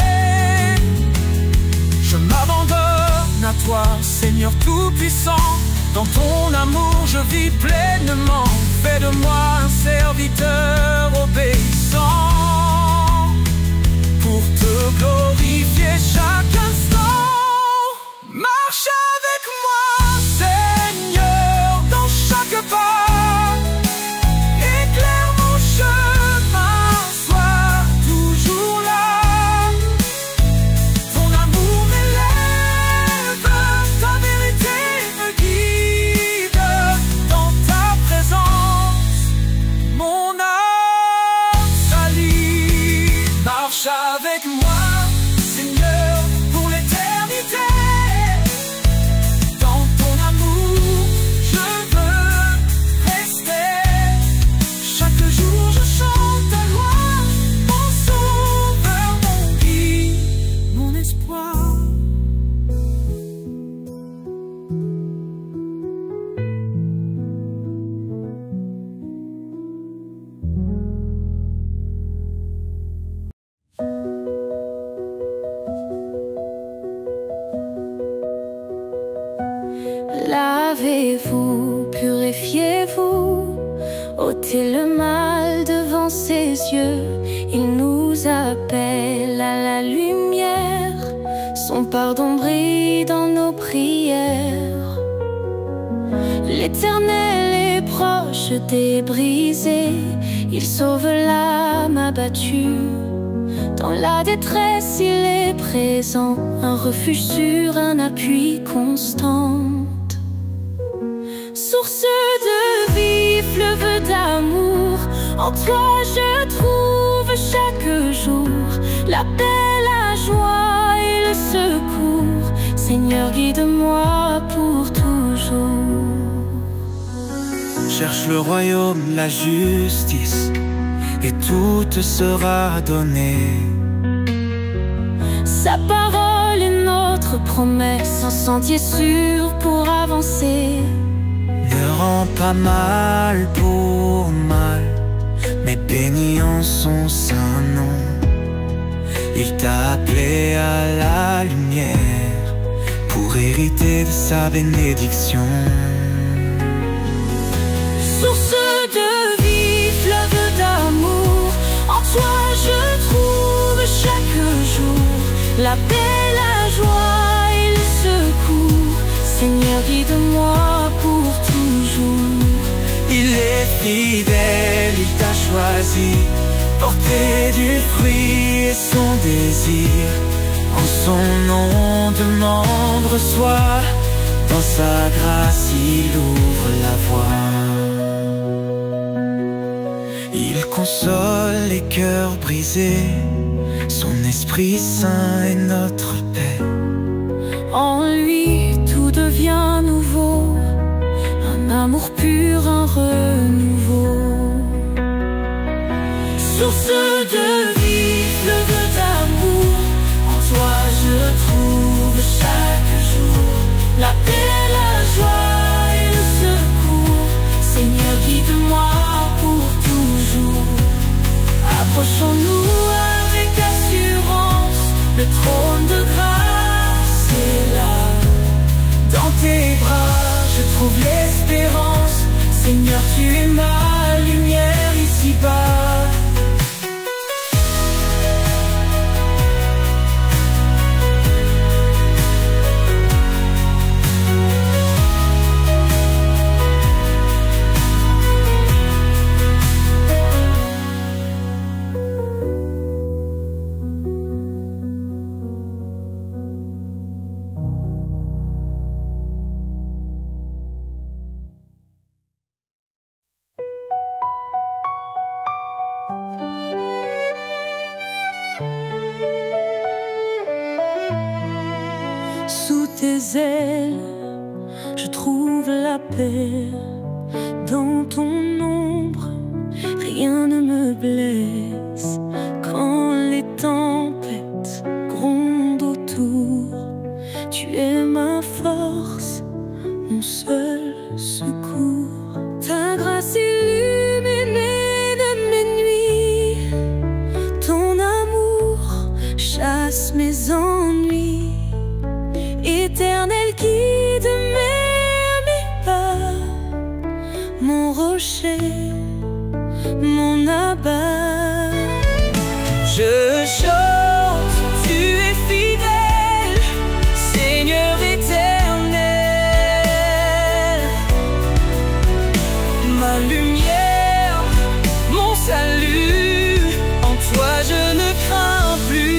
C: Je m'abandonne à toi, Seigneur Tout-Puissant. Dans ton amour, je vis pleinement. Fais de moi un serviteur obéissant, pour te glorifier chaque instant. Marche avec moi, Seigneur, dans chaque pas. Éclaire mon chemin, sois toujours là. Ton amour m'élève, ta vérité me guide. Dans ta présence, mon âme s'allie. Marche avec moi, Seigneur, pour l'éternité. Dans ton amour, je veux rester. Chaque jour, je chante ta loi, mon sauveur, mon guide, mon espoir.
D: Lavez-vous, purifiez-vous, ôtez le mal devant ses yeux. Il nous appelle à la lumière, son pardon brille dans nos prières. L'Éternel est proche des brisés, il sauve l'âme abattue. Dans la détresse, il est présent, un refuge sûr, un appui constant. Source de vie, fleuve d'amour, en toi je trouve chaque jour la paix, la joie et le secours. Seigneur, guide-moi pour toujours.
C: Cherche le royaume, la justice, et tout te sera donné.
D: Sa parole est notre promesse, un sentier sûr pour avancer.
C: Ne rends pas mal pour mal, mais bénis en son saint nom. Il t'a appelé à la lumière pour hériter de sa bénédiction.
D: Source de vie, fleuve d'amour, en toi je trouve chaque jour la paix, la joie et le secours. Seigneur, guide-moi pour toujours.
C: Il est fidèle, il t'a choisi, porter du fruit et son désir. En son nom demande, reçoit, dans sa grâce il ouvre la voie. Il console les cœurs brisés, son Esprit Saint est notre paix.
D: En lui tout devient nouveau, renouveau. Source de vie, fleuve d'amour, en toi je trouve chaque jour la paix, la joie et le secours. Seigneur, guide-moi pour toujours. Approchons-nous avec assurance, le trône de grâce est là. Dans tes bras, je trouve l'espérance. Seigneur, tu es ma lumière ici-bas.
E: Sous tes ailes, je trouve la paix. Dans ton ombre, rien ne me blesse. Quand les tempêtes grondent autour, tu es ma force, mon seul secours. Ta grâce illuminée de mes nuits, ton amour chasse mes ennuis. Éternel guide mes pas, mon rocher, mon abat.
C: Je chante, tu es fidèle, Seigneur éternel. Ma lumière, mon salut, en toi je ne crains plus.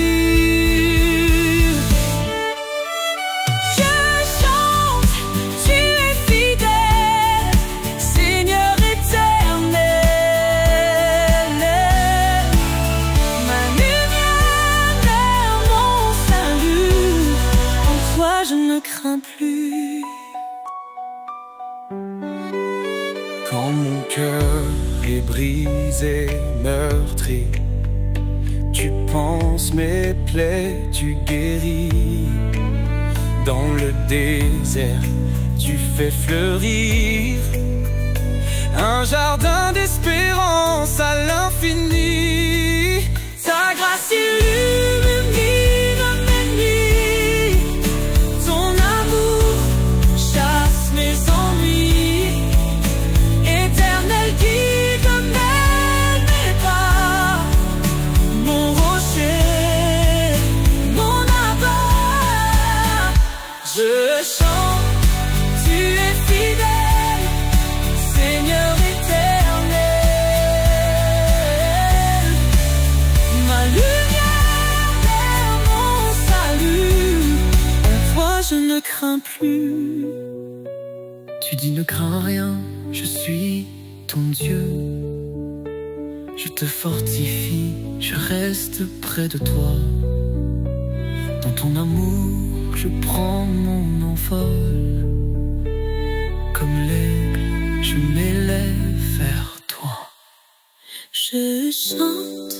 A: Quand mon cœur est brisé, meurtri, tu panses mes plaies, tu guéris. Dans le désert, tu fais fleurir un jardin d'espérance à l'infini. Ta grâce illumine mes nuits, ton amour chasse mes ennuis. Éternel guide mes pas, mon rocher, mon abat. Je chante, tu es fidèle, Seigneur éternel. Ma lumière vers mon salut, en toi je ne crains plus. Tu dis ne crains rien, je suis ton Dieu. Je te fortifie, je reste près de toi. Dans ton amour, je prends mon envol. Comme l'aigle, je m'élève vers toi.
E: Je chante,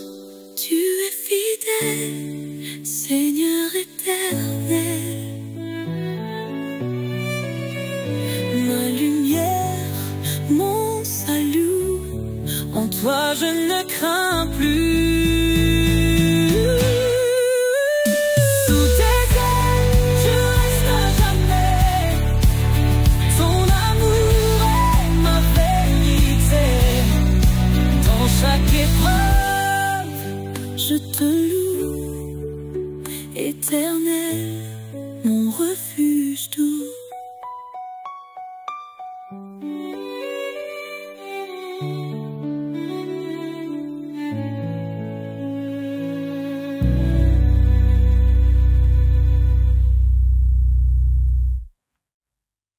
E: tu es fidèle, Seigneur éternel. Ma lumière, mon salut, en toi je ne crains plus. Sous tes ailes, je reste à jamais. Ton amour est ma vérité. Dans chaque épreuve, je te